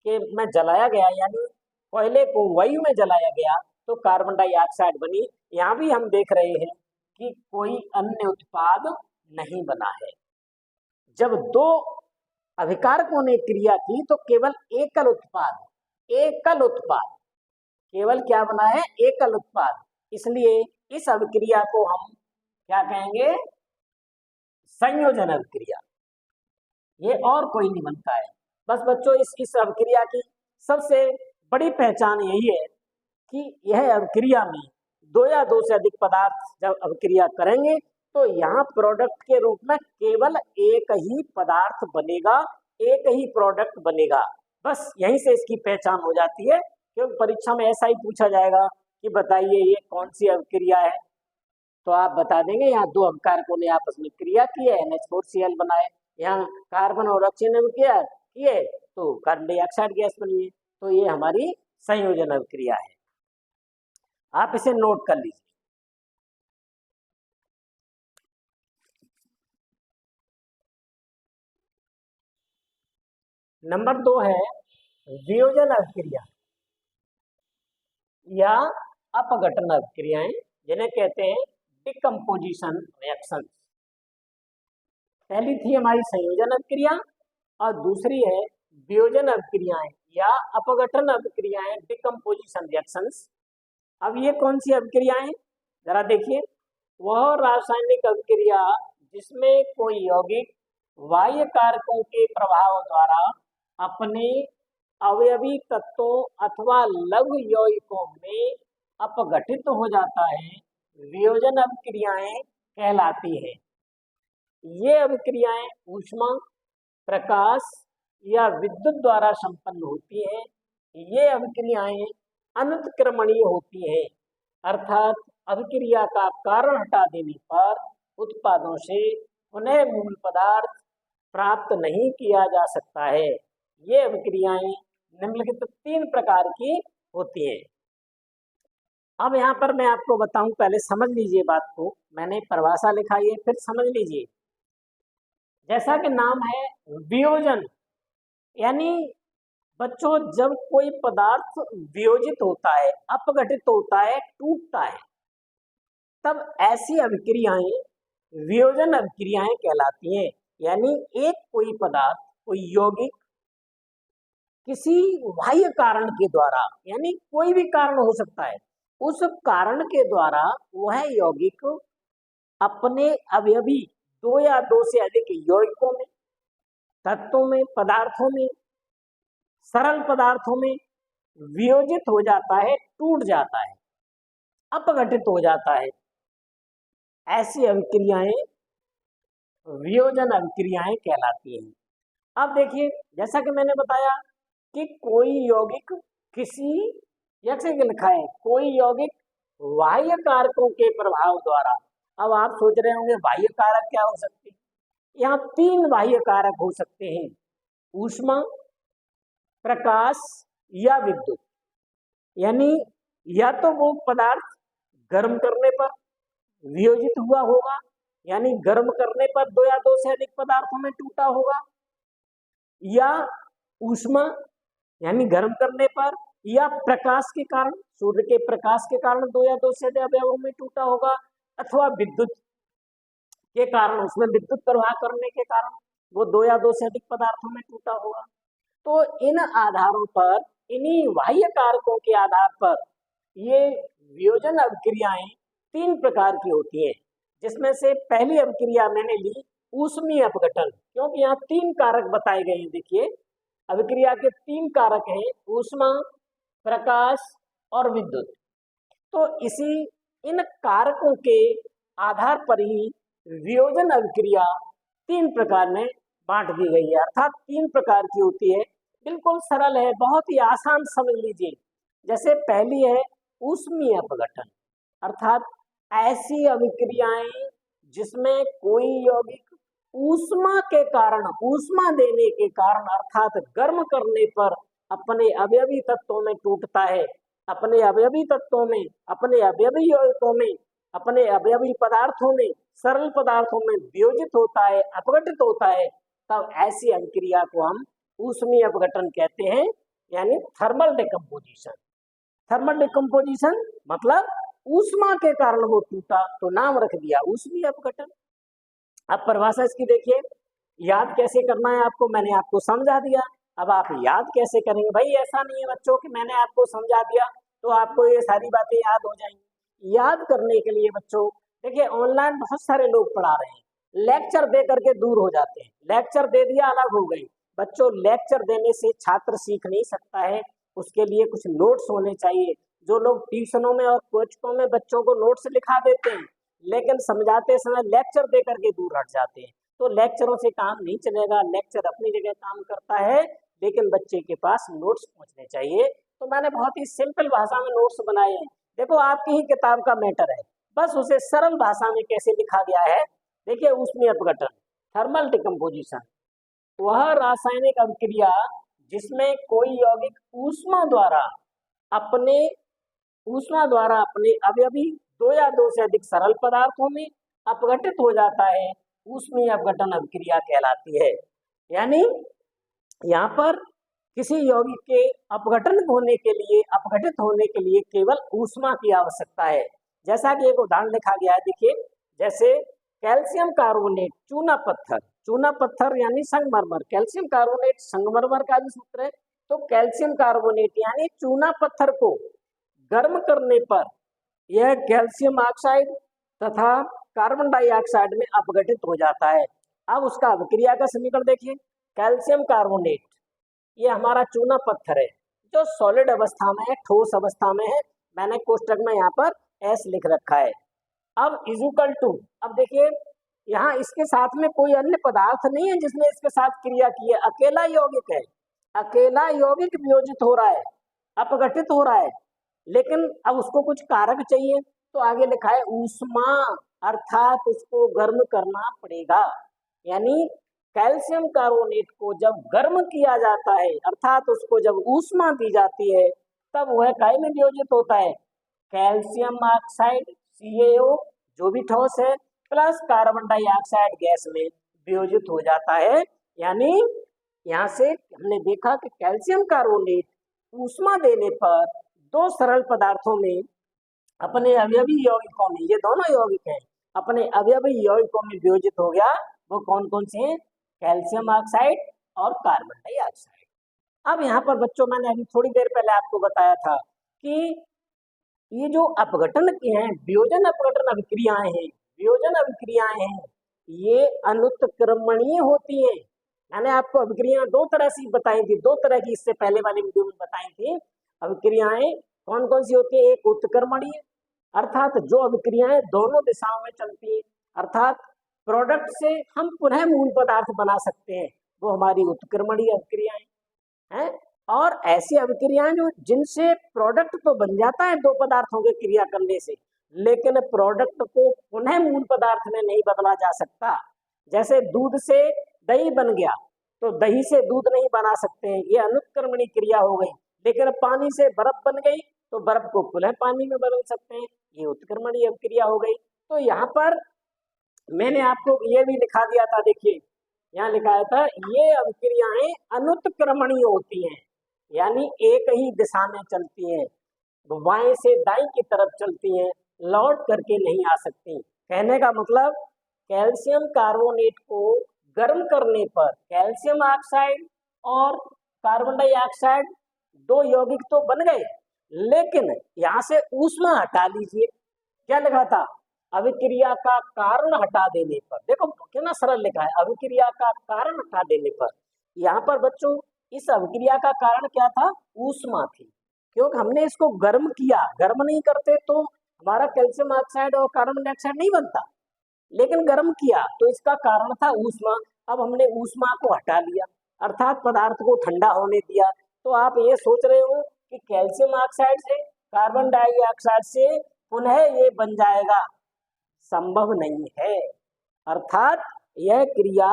में जलाया गया, यानी कोयले को वायु में जलाया गया, तो कार्बन डाइऑक्साइड बनी। यहाँ भी हम देख रहे हैं कि कोई अन्य उत्पाद नहीं बना है। जब दो अभिकारकों ने क्रिया की तो केवल एकल उत्पाद, केवल क्या बना है, एकल उत्पाद। इसलिए इस अभिक्रिया को हम क्या कहेंगे, संयोजन अभिक्रिया। ये और कोई नहीं बनता है। बस बच्चों, इस अभिक्रिया की सबसे बड़ी पहचान यही है कि यह अभिक्रिया में दो या दो से अधिक पदार्थ जब अभिक्रिया करेंगे तो यहाँ प्रोडक्ट के रूप में केवल एक ही पदार्थ बनेगा, एक ही प्रोडक्ट बनेगा। बस यहीं से इसकी पहचान हो जाती है, क्योंकि परीक्षा में ऐसा ही पूछा जाएगा कि बताइए ये कौन सी अभिक्रिया है, तो आप बता देंगे यहाँ दो अभिकारकों ने आपस में क्रिया की है, NH4Cl बनाए, यहाँ कार्बन और ऑक्सीजन ने किए तो कार्बन डाइऑक्साइड गैस बनी है। तो ये हमारी संयोजन अभिक्रिया है, आप इसे नोट कर लीजिए। नंबर 2 है वियोजन अभिक्रिया या अपघटन अभिक्रियाएं, जिन्हें कहते हैं डिकम्पोजिशन रिएक्शन। पहली थी हमारी संयोजन अभिक्रिया और दूसरी है वियोजन अभिक्रियाएं या अपघटन अभिक्रियाएं, डिकम्पोजिशन रिएक्शंस। अब ये कौन सी अभिक्रियाएं, जरा देखिए, वह रासायनिक अभिक्रिया जिसमें कोई यौगिक बाह्य कारकों के प्रभाव द्वारा अपने अवयवी तत्वों अथवा लघु यौगिकों में अपघटित हो जाता है, वियोजन अभिक्रियाएं कहलाती है। ये अभिक्रियाएं ऊष्मा, प्रकाश या विद्युत द्वारा संपन्न होती है। ये अभिक्रियाएं अनुत्क्रमणीय होती है, अर्थात अभिक्रिया का कारण हटा देने पर उत्पादों से पुनः मूल पदार्थ प्राप्त नहीं किया जा सकता है। ये अभिक्रियाएं निम्नलिखित 3 प्रकार की होती हैं। अब यहाँ पर मैं आपको बताऊं, पहले समझ लीजिए बात को, मैंने परिभाषा लिखा है, फिर समझ लीजिए। जैसा कि नाम है वियोजन, यानी बच्चों जब कोई पदार्थ वियोजित होता है, अपघटित होता है, टूटता है, तब ऐसी अभिक्रियाएं वियोजन अभिक्रियाएं कहलाती हैं। यानी एक कोई पदार्थ, कोई यौगिक किसी बाह्य कारण के द्वारा, यानी कोई भी कारण हो सकता है, उस कारण के द्वारा वह यौगिक अपने अवयवी 2 या 2 से अधिक यौगिकों में, तत्वों में, पदार्थों में, सरल पदार्थों में वियोजित हो जाता है, टूट जाता है, अपघटित हो जाता है। ऐसी अभिक्रियाएं वियोजन अभिक्रियाएं कहलाती हैं। अब देखिए, जैसा कि मैंने बताया कि कोई यौगिक किसी, जैसे कि लिखा है, कोई यौगिक बाह्य कारकों के प्रभाव द्वारा। अब आप सोच रहे होंगे बाह्य कारक क्या हो सकते हैं? यहाँ 3 बाह्य कारक हो सकते हैं, ऊष्मा, प्रकाश या विद्युत। यानी या तो वो पदार्थ गर्म करने पर वियोजित हुआ होगा, यानी गर्म करने पर 2 या 2 से अधिक पदार्थों में टूटा होगा, या ऊष्मा यानी गर्म करने पर, या प्रकाश के कारण, सूर्य के प्रकाश के कारण 2 या 2 से अधिक अवयवों में टूटा होगा, अथवा विद्युत के कारण, उसमें विद्युत प्रवाह करने के कारण वो 2 या 2 से अधिक पदार्थों में टूटा होगा। तो इन आधारों पर, इन्हीं बाह्य कारकों के आधार पर ये वियोजन अभिक्रियाएं 3 प्रकार की होती हैं, जिसमें से पहली अभिक्रिया मैंने ली ऊष्मीय अपघटन, क्योंकि यहाँ 3 कारक बताए गए हैं। देखिए, अभिक्रिया के 3 कारक हैं, ऊष्मा, प्रकाश और विद्युत। तो इन कारकों के आधार पर ही वियोजन अभिक्रिया 3 प्रकार में बांट दी गई है, अर्थात 3 प्रकार की होती है। बिल्कुल सरल है, बहुत ही आसान, समझ लीजिए। जैसे पहली है ऊष्मीय अपघटन, अर्थात ऐसी अभिक्रियाएं जिसमें कोई यौगिक ऊष्मा के कारण, ऊष्मा देने के कारण, अर्थात गर्म करने पर अपने अवयवी तत्वों में टूटता है, अपने अवयवी तत्वों में, अपने अवयवी यौगिकों में, अपने अवयवी पदार्थों में, सरल पदार्थों में वियोजित होता है, अपघटित होता है, तब ऐसी अभिक्रिया को हम ऊष्मीय अपघटन कहते हैं, यानी थर्मल डिकम्पोजिशन। थर्मल डिकम्पोजिशन मतलब ऊष्मा के कारण वो टूटा, तो नाम रख दिया ऊष्मीय अपघटन। अब परिभाषा इसकी देखिए, याद कैसे करना है आपको, मैंने आपको समझा दिया। अब आप याद कैसे करेंगे? भाई ऐसा नहीं है बच्चों कि मैंने आपको समझा दिया तो आपको ये सारी बातें याद हो जाएंगी। याद करने के लिए बच्चों, देखिए ऑनलाइन बहुत सारे लोग पढ़ा रहे हैं, लेक्चर दे करके दूर हो जाते हैं। लेक्चर दे दिया, अलग हो गई। बच्चों, लेक्चर देने से छात्र सीख नहीं सकता है, उसके लिए कुछ नोट्स होने चाहिए। जो लोग ट्यूशनों में और कोचिंगों में बच्चों को नोट्स लिखा देते हैं, लेकिन समझाते समय लेक्चर दे करके दूर हट जाते हैं, तो लेक्चरों से काम नहीं चलेगा। लेक्चर अपनी जगह काम करता है, लेकिन बच्चे के पास नोट्स पहुंचने चाहिए। तो मैंने बहुत ही सिंपल भाषा में नोट्स बनाए हैं। देखो, आपकी ही किताब का मैटर है, बस उसे सरल भाषा में कैसे लिखा गया है। देखिए, ऊष्मीय अपघटन, थर्मल डिकम्पोजिशन, वह रासायनिक अभिक्रिया जिसमें कोई यौगिक ऊष्मा द्वारा अपने अवयवी 2 या 2 से अधिक सरल पदार्थों में अपघटित हो जाता है, ऊष्मीय अपघटन अभिक्रिया कहलाती है। यानी यहाँ पर किसी यौगिक के अपघटित होने के लिए केवल ऊष्मा की आवश्यकता है। जैसा कि एक उदाहरण लिखा गया है, देखिए, जैसे कैल्शियम कार्बोनेट, चूना पत्थर यानी संगमरमर, कैल्शियम कार्बोनेट संगमरमर का भी सूत्र है। तो कैल्शियम कार्बोनेट यानी चूना पत्थर को गर्म करने पर यह कैल्शियम ऑक्साइड तथा कार्बन डाइऑक्साइड में अपघटित हो जाता है। अब उसका अभिक्रिया का समीकरण देखिए, कैल्शियम कार्बोनेट ये हमारा चूना पत्थर है जो सॉलिड अवस्था में है, ठोस अवस्था में है। मैंने कोष्टक में यहाँ पर एस लिख रखा है। अब इजुकल टू, अब देखिए यहाँ इसके साथ में कोई अन्य पदार्थ नहीं है जिसने इसके साथ क्रिया की है, अकेला यौगिक है, अकेला यौगिक वियोजित हो रहा है, अपघटित हो रहा है। लेकिन अब उसको कुछ कारक चाहिए, तो आगे लिखा है ऊष्मा, अर्थात उसको गर्म करना पड़ेगा। यानी कैल्शियम कार्बोनेट को जब गर्म किया जाता है, अर्थात उसको जब ऊष्मा दी जाती है, तब वह काय में वियोजित होता है, कैल्शियम ऑक्साइड CaO जो भी ठोस है प्लस कार्बन डाइऑक्साइड गैस में वियोजित हो जाता है। यानी यहाँ से हमने देखा कि कैल्शियम कार्बोनेट ऊष्मा देने पर दो सरल पदार्थों में अपने अवयवी यौगिकों में, ये दोनों यौगिक हैं, अपने अवयवी यौगिकों में वियोजित हो गया। वो कौन कौन से हैं, कैल्शियम ऑक्साइड और कार्बन डाइऑक्साइड। अब यहाँ पर बच्चों मैंने अभी थोड़ी देर पहले आपको बताया था कि ये जो अपघटन की हैं, वियोजन अपघटन अभिक्रियाएं हैं, वियोजन अभिक्रियाएं हैं, ये अनुत्क्रमणीय होती हैं। मैंने आपको अभिक्रियाएं दो तरह से बताई थी, दो तरह की इससे पहले वाली वीडियो में बताई थी। अभिक्रियाएं कौन कौन सी होती है, एक उत्क्रमणीय, अर्थात जो अभिक्रियाएं दोनों दिशाओं में चलती हैं, अर्थात प्रोडक्ट से हम पुनः मूल पदार्थ बना सकते हैं, वो हमारी उत्क्रमणीय अभिक्रियाएं हैं। और ऐसी अभिक्रियाएं जो जिनसे प्रोडक्ट तो बन जाता है दो पदार्थों के क्रिया करने से, लेकिन प्रोडक्ट को पुनः मूल पदार्थ में नहीं बदला जा सकता। जैसे दूध से दही बन गया, तो दही से दूध नहीं बना सकते हैं, ये अनुत्क्रमणीय क्रिया हो गई। लेकिन पानी से बर्फ बन गई, तो बर्फ को पुनः पानी में बदल सकते हैं, ये उत्क्रमणीय अभिक्रिया हो गई। तो यहाँ पर मैंने आपको ये भी लिखा दिया था, देखिए यहाँ लिखाया था, ये अभिक्रियाएं अनुत्क्रमणीय होती हैं, यानी एक ही दिशा में चलती हैं, बाएं से दाएं की तरफ चलती हैं, लौट करके नहीं आ सकती। कहने का मतलब कैल्शियम कार्बोनेट को गर्म करने पर कैल्शियम ऑक्साइड और कार्बन डाइऑक्साइड दो यौगिक तो बन गए, लेकिन यहाँ से ऊष्मा हटा लीजिए, क्या लिखा था, अभिक्रिया का कारण हटा देने पर। देखो कितना सरल लिखा है, अभिक्रिया का कारण हटा देने पर। यहाँ पर बच्चों इस अभिक्रिया का कारण क्या था, ऊष्मा थी, क्योंकि हमने इसको गर्म किया, गर्म नहीं करते तो हमारा कैल्शियम ऑक्साइड और कार्बन डाइऑक्साइड नहीं बनता, लेकिन गर्म किया तो इसका कारण था ऊष्मा। अब हमने ऊष्मा को हटा लिया, अर्थात पदार्थ को ठंडा होने दिया। तो आप ये सोच रहे हो कि कैल्शियम ऑक्साइड से कार्बन डाइऑक्साइड से पुनः ये बन जाएगा, संभव नहीं है। अर्थात यह क्रिया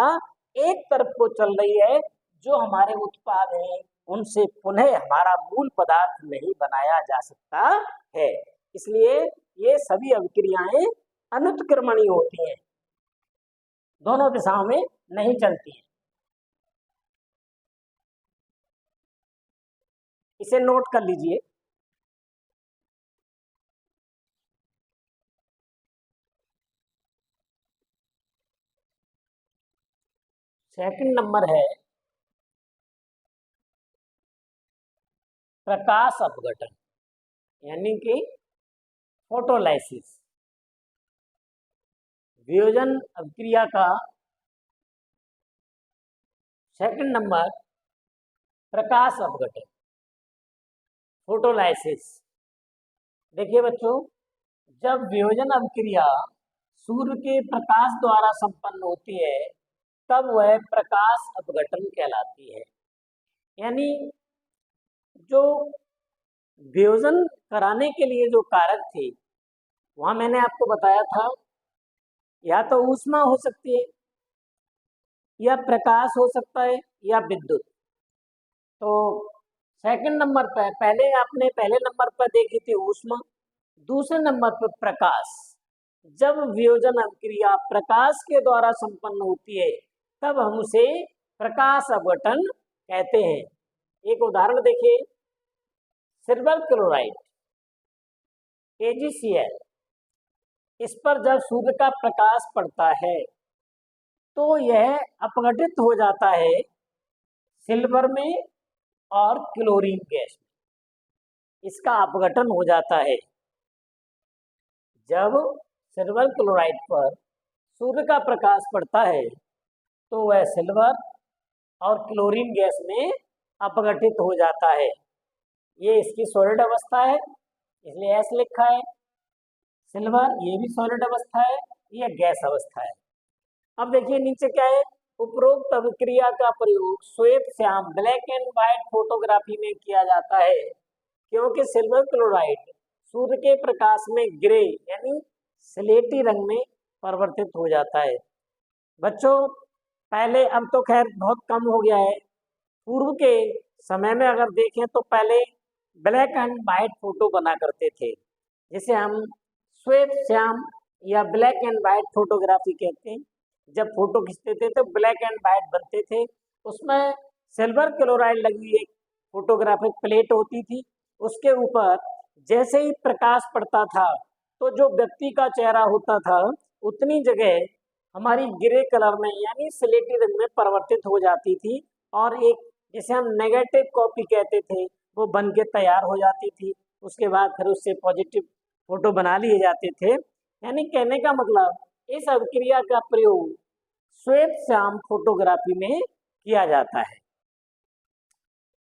एक तरफ को चल रही है, जो हमारे उत्पाद हैं उनसे पुनः हमारा मूल पदार्थ नहीं बनाया जा सकता है। इसलिए ये सभी अभिक्रियाएं अनुत्क्रमणीय होती हैं, दोनों दिशाओं में नहीं चलती हैं। इसे नोट कर लीजिए। सेकंड नंबर है प्रकाश अपघटन, यानी कि फोटोलाइसिस। वियोजन अभिक्रिया का सेकंड नंबर प्रकाश अपघटन, फोटोलाइसिस। देखिए बच्चों, जब वियोजन अभिक्रिया सूर्य के प्रकाश द्वारा संपन्न होती है, तब वह प्रकाश अपघटन कहलाती है। यानी जो वियोजन कराने के लिए जो कारक थे, वहां मैंने आपको बताया था, या तो ऊष्मा हो सकती है, या प्रकाश हो सकता है, या विद्युत। तो सेकंड नंबर पर पहले नंबर पर देखी थी ऊष्मा, दूसरे नंबर पर प्रकाश। जब वियोजन अभिक्रिया प्रकाश के द्वारा संपन्न होती है, तब हम उसे प्रकाश अपघटन कहते हैं। एक उदाहरण देखिए, सिल्वर क्लोराइड AgCl, इस पर जब सूर्य का प्रकाश पड़ता है तो यह अपघटित हो जाता है सिल्वर में और क्लोरीन गैस में। इसका अपघटन हो जाता है। जब सिल्वर क्लोराइड पर सूर्य का प्रकाश पड़ता है तो वह सिल्वर और क्लोरीन गैस में अपघटित हो जाता है। ये इसकी सॉलिड अवस्था है, इसलिए एस लिखा है। सिल्वर ये भी सॉलिड अवस्था है, ये गैस अवस्था है। अब देखिए नीचे क्या है, उपरोक्त अभिक्रिया का प्रयोग श्वेत Shyam black and white photography में किया जाता है, क्योंकि सिल्वर क्लोराइड सूर्य के प्रकाश में ग्रे यानी स्लेटी रंग में परिवर्तित हो जाता है। बच्चों पहले, अब तो खैर बहुत कम हो गया है, पूर्व के समय में अगर देखें तो पहले ब्लैक एंड व्हाइट फोटो बना करते थे, जिसे हम श्वेत श्याम या ब्लैक एंड व्हाइट फोटोग्राफी कहते हैं। जब फोटो खींचते थे तो ब्लैक एंड व्हाइट बनते थे, उसमें सिल्वर क्लोराइड लगी एक फोटोग्राफिक प्लेट होती थी, उसके ऊपर जैसे ही प्रकाश पड़ता था तो जो व्यक्ति का चेहरा होता था उतनी जगह हमारी ग्रे कलर में यानी स्लेटी रंग में परिवर्तित हो जाती थी, और एक जिसे हम नेगेटिव कॉपी कहते थे वो बन के तैयार हो जाती थी। उसके बाद फिर उससे पॉजिटिव फोटो बना लिए जाते थे। यानी कहने का मतलब इस अभिक्रिया का प्रयोग श्वेत श्याम फोटोग्राफी में किया जाता है।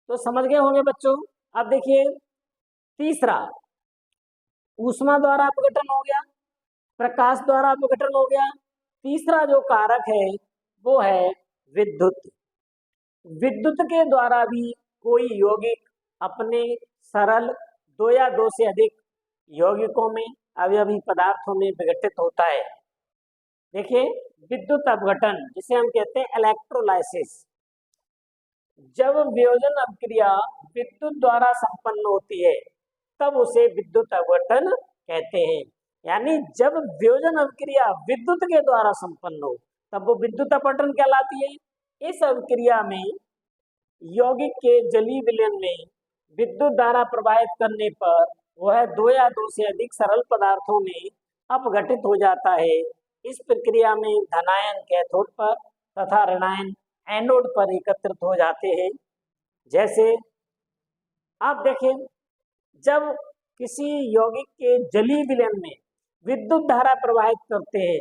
तो समझ गए होंगे बच्चों। अब देखिए तीसरा, ऊष्मा द्वारा अपघटन हो गया, प्रकाश द्वारा अपघटन हो गया। तीसरा जो कारक है वो है विद्युत। विद्युत के द्वारा भी कोई यौगिक अपने सरल दो या दो से अधिक यौगिकों में अवयवी पदार्थों में विघटित होता है। देखिए विद्युत अपघटन जिसे हम कहते हैं इलेक्ट्रोलाइसिस, जब वियोजन अभिक्रिया विद्युत द्वारा संपन्न होती है तब उसे विद्युत अपघटन कहते हैं। यानी जब वियोजन अभिक्रिया विद्युत के द्वारा संपन्न हो तब वो विद्युत अपघटन कहलाती है। इस अभिक्रिया में यौगिक के जलीय विलयन में विद्युत धारा प्रवाहित करने पर वह दो या दो से अधिक सरल पदार्थों में अपघटित हो जाता है। इस प्रक्रिया में धनायन कैथोड पर तथा ऋणायन एनोड पर एकत्रित हो जाते हैं। जैसे आप देखें, जब किसी यौगिक के जलीय विलयन में विद्युत धारा प्रवाहित करते हैं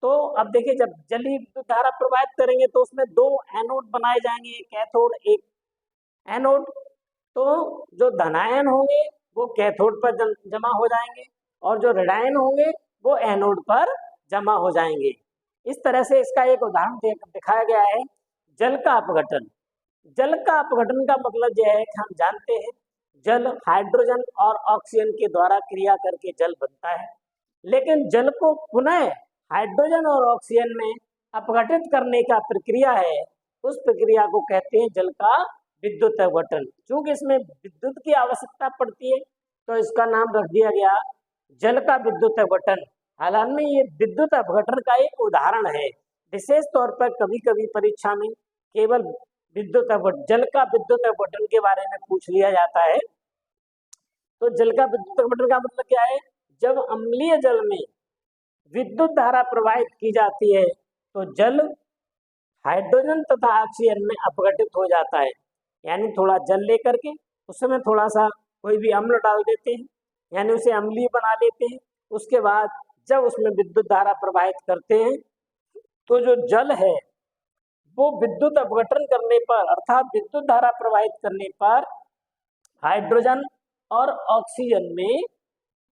तो अब देखिए जब जलीय विद्युत धारा प्रवाहित करेंगे तो उसमें दो एनोड बनाए जाएंगे, एक कैथोड एक एनोड। तो जो धनायन होंगे वो कैथोड पर जमा हो जाएंगे और जो ऋणायन होंगे वो एनोड पर जमा हो जाएंगे। इस तरह से इसका एक उदाहरण दिखाया गया है, जल का अपघटन। जल का अपघटन का मतलब यह है कि हम जानते हैं जल हाइड्रोजन और ऑक्सीजन के द्वारा क्रिया करके जल बनता है, लेकिन जल को पुनः हाइड्रोजन और ऑक्सीजन में अपघटित करने का प्रक्रिया है, उस प्रक्रिया को कहते हैं जल का विद्युत अपघटन। क्योंकि इसमें विद्युत की आवश्यकता पड़ती है तो इसका नाम रख दिया गया जल का विद्युत अपघटन। हालांकि ये विद्युत अपघटन का एक उदाहरण है, विशेष तौर पर कभी कभी परीक्षा में केवल विद्युत अपघटन जल का विद्युत अपघटन के बारे में पूछ लिया जाता है। तो जल का विद्युत अपघटन का मतलब क्या है, जब अम्लीय जल में विद्युत धारा प्रवाहित की जाती है तो जल हाइड्रोजन तथा ऑक्सीजन में अपघटित हो जाता है। यानी थोड़ा जल लेकर के उसमें थोड़ा सा कोई भी अम्ल डाल देते हैं, यानी उसे अम्लीय बना लेते हैं। उसके बाद जब उसमें विद्युत धारा प्रवाहित करते हैं तो जो जल है वो विद्युत अपघटन करने पर अर्थात विद्युत धारा प्रवाहित करने पर हाइड्रोजन और ऑक्सीजन में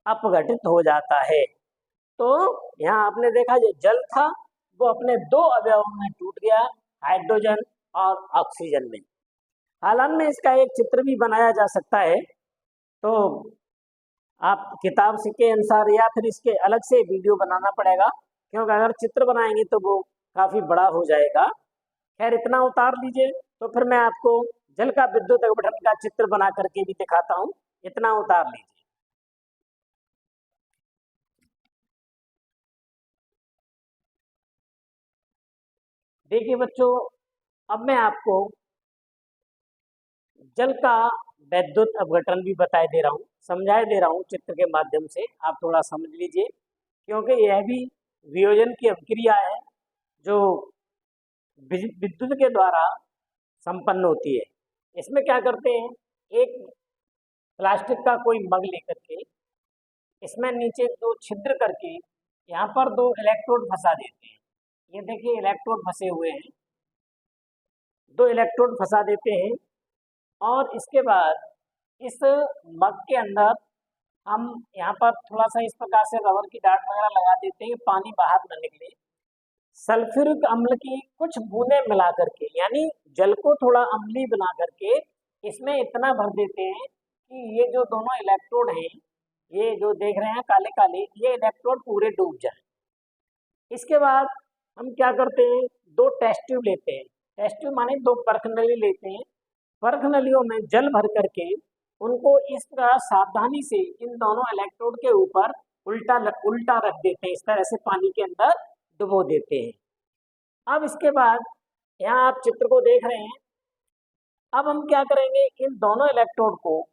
अपघटित हो जाता है। तो यहाँ आपने देखा जो जल था वो अपने दो अवयवों में टूट गया, हाइड्रोजन और ऑक्सीजन में। हालांकि में इसका एक चित्र भी बनाया जा सकता है, तो आप किताब के अनुसार या फिर इसके अलग से वीडियो बनाना पड़ेगा, क्योंकि अगर चित्र बनाएंगे तो वो काफ़ी बड़ा हो जाएगा। खैर इतना उतार लीजिए, तो फिर मैं आपको जल का विद्युत अपघटन का चित्र बना करके भी दिखाता हूँ। इतना उतार लीजिए। देखिए बच्चों, अब मैं आपको जल का विद्युत अपघटन भी बताए दे रहा हूँ, समझाए दे रहा हूँ चित्र के माध्यम से। आप थोड़ा समझ लीजिए, क्योंकि यह भी वियोजन की अभिक्रिया है जो विद्युत के द्वारा संपन्न होती है। इसमें क्या करते हैं, एक प्लास्टिक का कोई मग लेकर के इसमें नीचे 2 छिद्र करके यहाँ पर 2 इलेक्ट्रोड फंसा देते हैं। ये देखिए इलेक्ट्रोड फंसे हुए हैं, 2 इलेक्ट्रोड फंसा देते हैं और इसके बाद इस मग के अंदर हम यहाँ पर थोड़ा सा इस प्रकार से रबर की डाट वगैरह लगा देते हैं, पानी बाहर न निकले। सल्फ्यूरिक अम्ल की कुछ बूंदें मिला करके, यानी जल को थोड़ा अम्लीय बना करके इसमें इतना भर देते हैं कि ये जो दोनों इलेक्ट्रोड हैं, ये जो देख रहे हैं काले काले, ये इलेक्ट्रोड पूरे डूब जाए। इसके बाद हम क्या करते हैं, 2 टेस्ट ट्यूब लेते हैं। टेस्ट ट्यूब माने 2 परख नली लेते हैं। परख नलियों में जल भर करके उनको इस तरह सावधानी से इन दोनों इलेक्ट्रोड के ऊपर उल्टा रख देते हैं, इस तरह से पानी के अंदर डुबो देते हैं। अब इसके बाद यहाँ आप चित्र को देख रहे हैं। अब हम क्या करेंगे, इन दोनों इलेक्ट्रोड को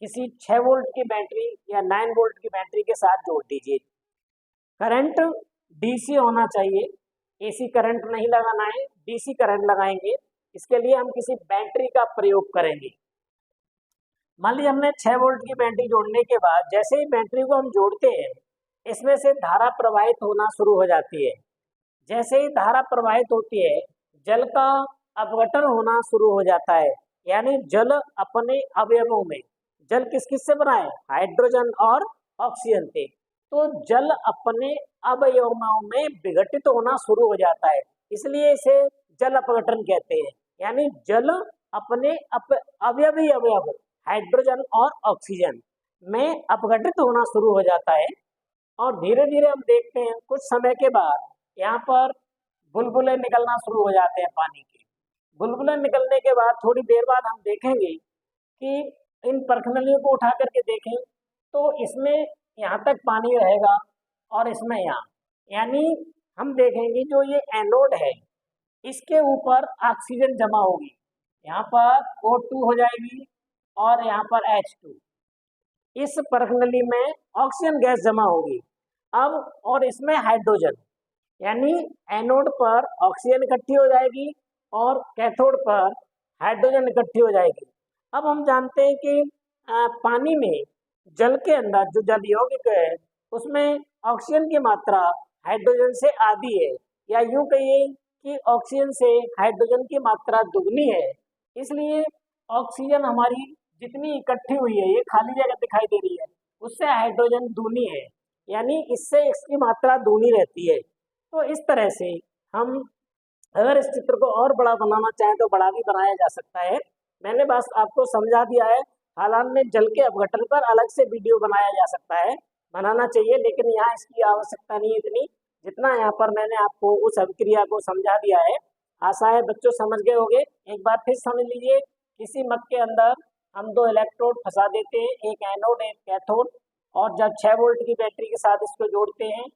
किसी 6 वोल्ट की बैटरी या 9 वोल्ट की बैटरी के साथ जोड़ दीजिए। करंट डीसी होना चाहिए, एसी करंट नहीं लगाना है, डीसी करंट लगाएंगे। इसके लिए हम किसी बैटरी का प्रयोग करेंगे। मान लीजिए हमने 6 वोल्ट की बैटरी जोड़ने के बाद जैसे ही बैटरी को हम जोड़ते हैं, इसमें से धारा प्रवाहित होना शुरू हो जाती है। जैसे ही धारा प्रवाहित होती है, जल का अपघटन होना शुरू हो जाता है, यानी जल अपने अवयवों में, जल किस किस से बना है, हाइड्रोजन और ऑक्सीजन से, तो जल अपने अवयवों में विघटित होना शुरू हो जाता है, इसलिए इसे जल अपघटन कहते हैं। यानी जल अपने अवयव हाइड्रोजन और ऑक्सीजन में अपघटित होना शुरू हो जाता है। और धीरे धीरे हम देखते हैं कुछ समय के बाद यहाँ पर बुलबुले निकलना शुरू हो जाते हैं पानी के। बुलबुले निकलने के बाद थोड़ी देर बाद हम देखेंगे कि इन परखनलियों को उठा करके देखें तो इसमें यहाँ तक पानी रहेगा और इसमें यहाँ, यानी हम देखेंगे जो ये एनोड है इसके ऊपर ऑक्सीजन जमा होगी, यहाँ पर O2 हो जाएगी और यहाँ पर H2। इस परखनली में ऑक्सीजन गैस जमा होगी। अब और इसमें हाइड्रोजन, यानी एनोड पर ऑक्सीजन इकट्ठी हो जाएगी और कैथोड पर हाइड्रोजन इकट्ठी हो जाएगी। अब हम जानते हैं कि पानी में जल के अंदर जो जल यौगिक है उसमें ऑक्सीजन की मात्रा हाइड्रोजन से आधी है, या यूं कहिए कि ऑक्सीजन से हाइड्रोजन की मात्रा दुगनी है। इसलिए ऑक्सीजन हमारी जितनी इकट्ठी हुई है, ये खाली जगह दिखाई दे रही है, उससे हाइड्रोजन दूनी है, यानी इससे इसकी मात्रा दूनी रहती है। तो इस तरह से हम अगर इस चित्र को और बड़ा बनाना चाहें तो बड़ा भी बनाया जा सकता है। मैंने बस आपको समझा दिया है। हालांकि में जल के अपघटन पर अलग से वीडियो बनाया जा सकता है, बनाना चाहिए, लेकिन यहाँ इसकी आवश्यकता नहीं इतनी जितना यहाँ पर मैंने आपको उस अभिक्रिया को समझा दिया है। आशा है बच्चों समझ गए होंगे। एक बार फिर समझ लीजिए, किसी मग के अंदर हम 2 इलेक्ट्रोड फंसा देते हैं, एक एनोड एक कैथोड, और जब 6 वोल्ट की बैटरी के साथ इसको जोड़ते हैं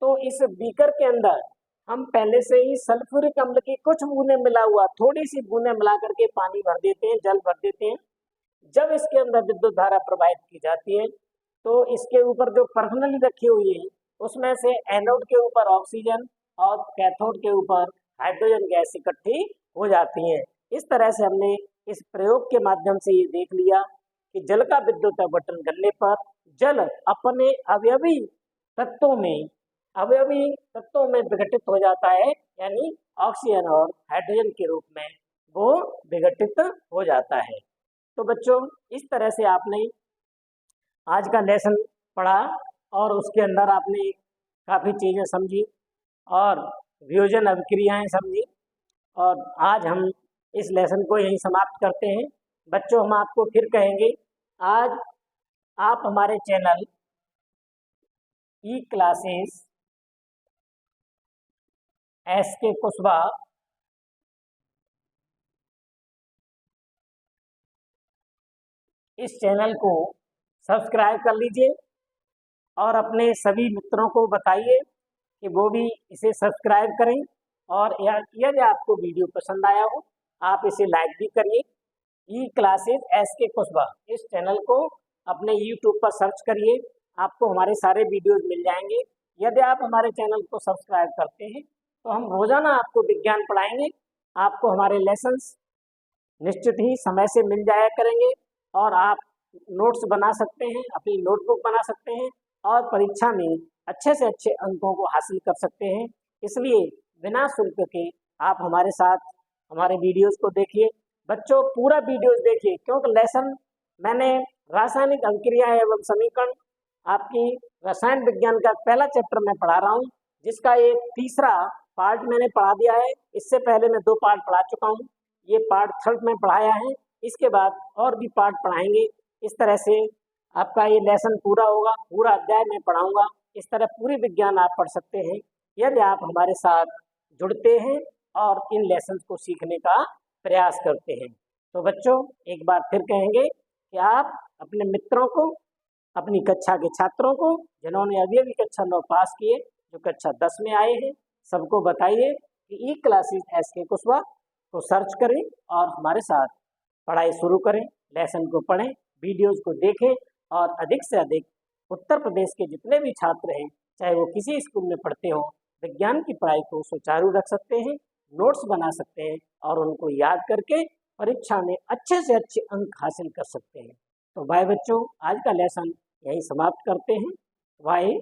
तो इस बीकर के अंदर हम पहले से ही सल्फ्यूरिक अम्ल की कुछ बूंदें मिला हुआ, थोड़ी सी बूंदें मिला करके पानी भर देते हैं, जल भर देते हैं। जब इसके अंदर विद्युत धारा प्रवाहित की जाती है तो इसके ऊपर जो परखनली रखी हुई है उसमें से एनोड के ऊपर ऑक्सीजन और कैथोड के ऊपर हाइड्रोजन गैस इकट्ठी हो जाती है। इस तरह से हमने इस प्रयोग के माध्यम से ये देख लिया कि जल का विद्युत अपघटन करने पर जल अपने अवयवी तत्वों में विघटित हो जाता है, यानी ऑक्सीजन और हाइड्रोजन के रूप में वो विघटित हो जाता है। तो बच्चों इस तरह से आपने आज का लेसन पढ़ा और उसके अंदर आपने काफ़ी चीज़ें समझी और वियोजन अभिक्रियाएं समझी। और आज हम इस लेसन को यहीं समाप्त करते हैं। बच्चों हम आपको फिर कहेंगे, आज आप हमारे चैनल ई क्लासेस SK कुशवाहा इस चैनल को सब्सक्राइब कर लीजिए और अपने सभी मित्रों को बताइए कि वो भी इसे सब्सक्राइब करें। और यदि आपको वीडियो पसंद आया हो आप इसे लाइक भी करिए। ई क्लासेस SK कुशवाहा इस चैनल को अपने YouTube पर सर्च करिए, आपको हमारे सारे वीडियोज मिल जाएंगे। यदि आप हमारे चैनल को सब्सक्राइब करते हैं तो हम रोजाना आपको विज्ञान पढ़ाएंगे, आपको हमारे लेसन्स निश्चित ही समय से मिल जाया करेंगे और आप नोट्स बना सकते हैं, अपनी नोटबुक बना सकते हैं और परीक्षा में अच्छे से अच्छे अंकों को हासिल कर सकते हैं। इसलिए बिना शुल्क के आप हमारे साथ हमारे वीडियोस को देखिए। बच्चों पूरा वीडियोस देखिए, क्योंकि लेसन मैंने रासायनिक अभिक्रिया एवं समीकरण आपकी रसायन विज्ञान का पहला चैप्टर मैं पढ़ा रहा हूँ, जिसका ये तीसरा पार्ट मैंने पढ़ा दिया है। इससे पहले मैं 2 पार्ट पढ़ा चुका हूँ, ये पार्ट 3rd में पढ़ाया है। इसके बाद और भी पार्ट पढ़ाएंगे। इस तरह से आपका ये लेसन पूरा होगा, पूरा अध्याय मैं पढ़ाऊंगा। इस तरह पूरी विज्ञान आप पढ़ सकते हैं यदि आप हमारे साथ जुड़ते हैं और इन लेसन्स को सीखने का प्रयास करते हैं। तो बच्चों एक बार फिर कहेंगे कि आप अपने मित्रों को, अपनी कक्षा के छात्रों को जिन्होंने अभी अभी कक्षा 9 पास किए, जो कक्षा 10 में आए हैं, सबको बताइए कि ई क्लासेस SK कुशवाहा को सर्च करें और हमारे साथ पढ़ाई शुरू करें। लेसन को पढ़ें, वीडियोज़ को देखें और अधिक से अधिक उत्तर प्रदेश के जितने भी छात्र हैं, चाहे वो किसी स्कूल में पढ़ते हों, विज्ञान की पढ़ाई को सुचारू रख सकते हैं, नोट्स बना सकते हैं और उनको याद करके परीक्षा में अच्छे से अच्छे अंक हासिल कर सकते हैं। तो बाय बच्चों, आज का लेसन यहीं समाप्त करते हैं। बाय।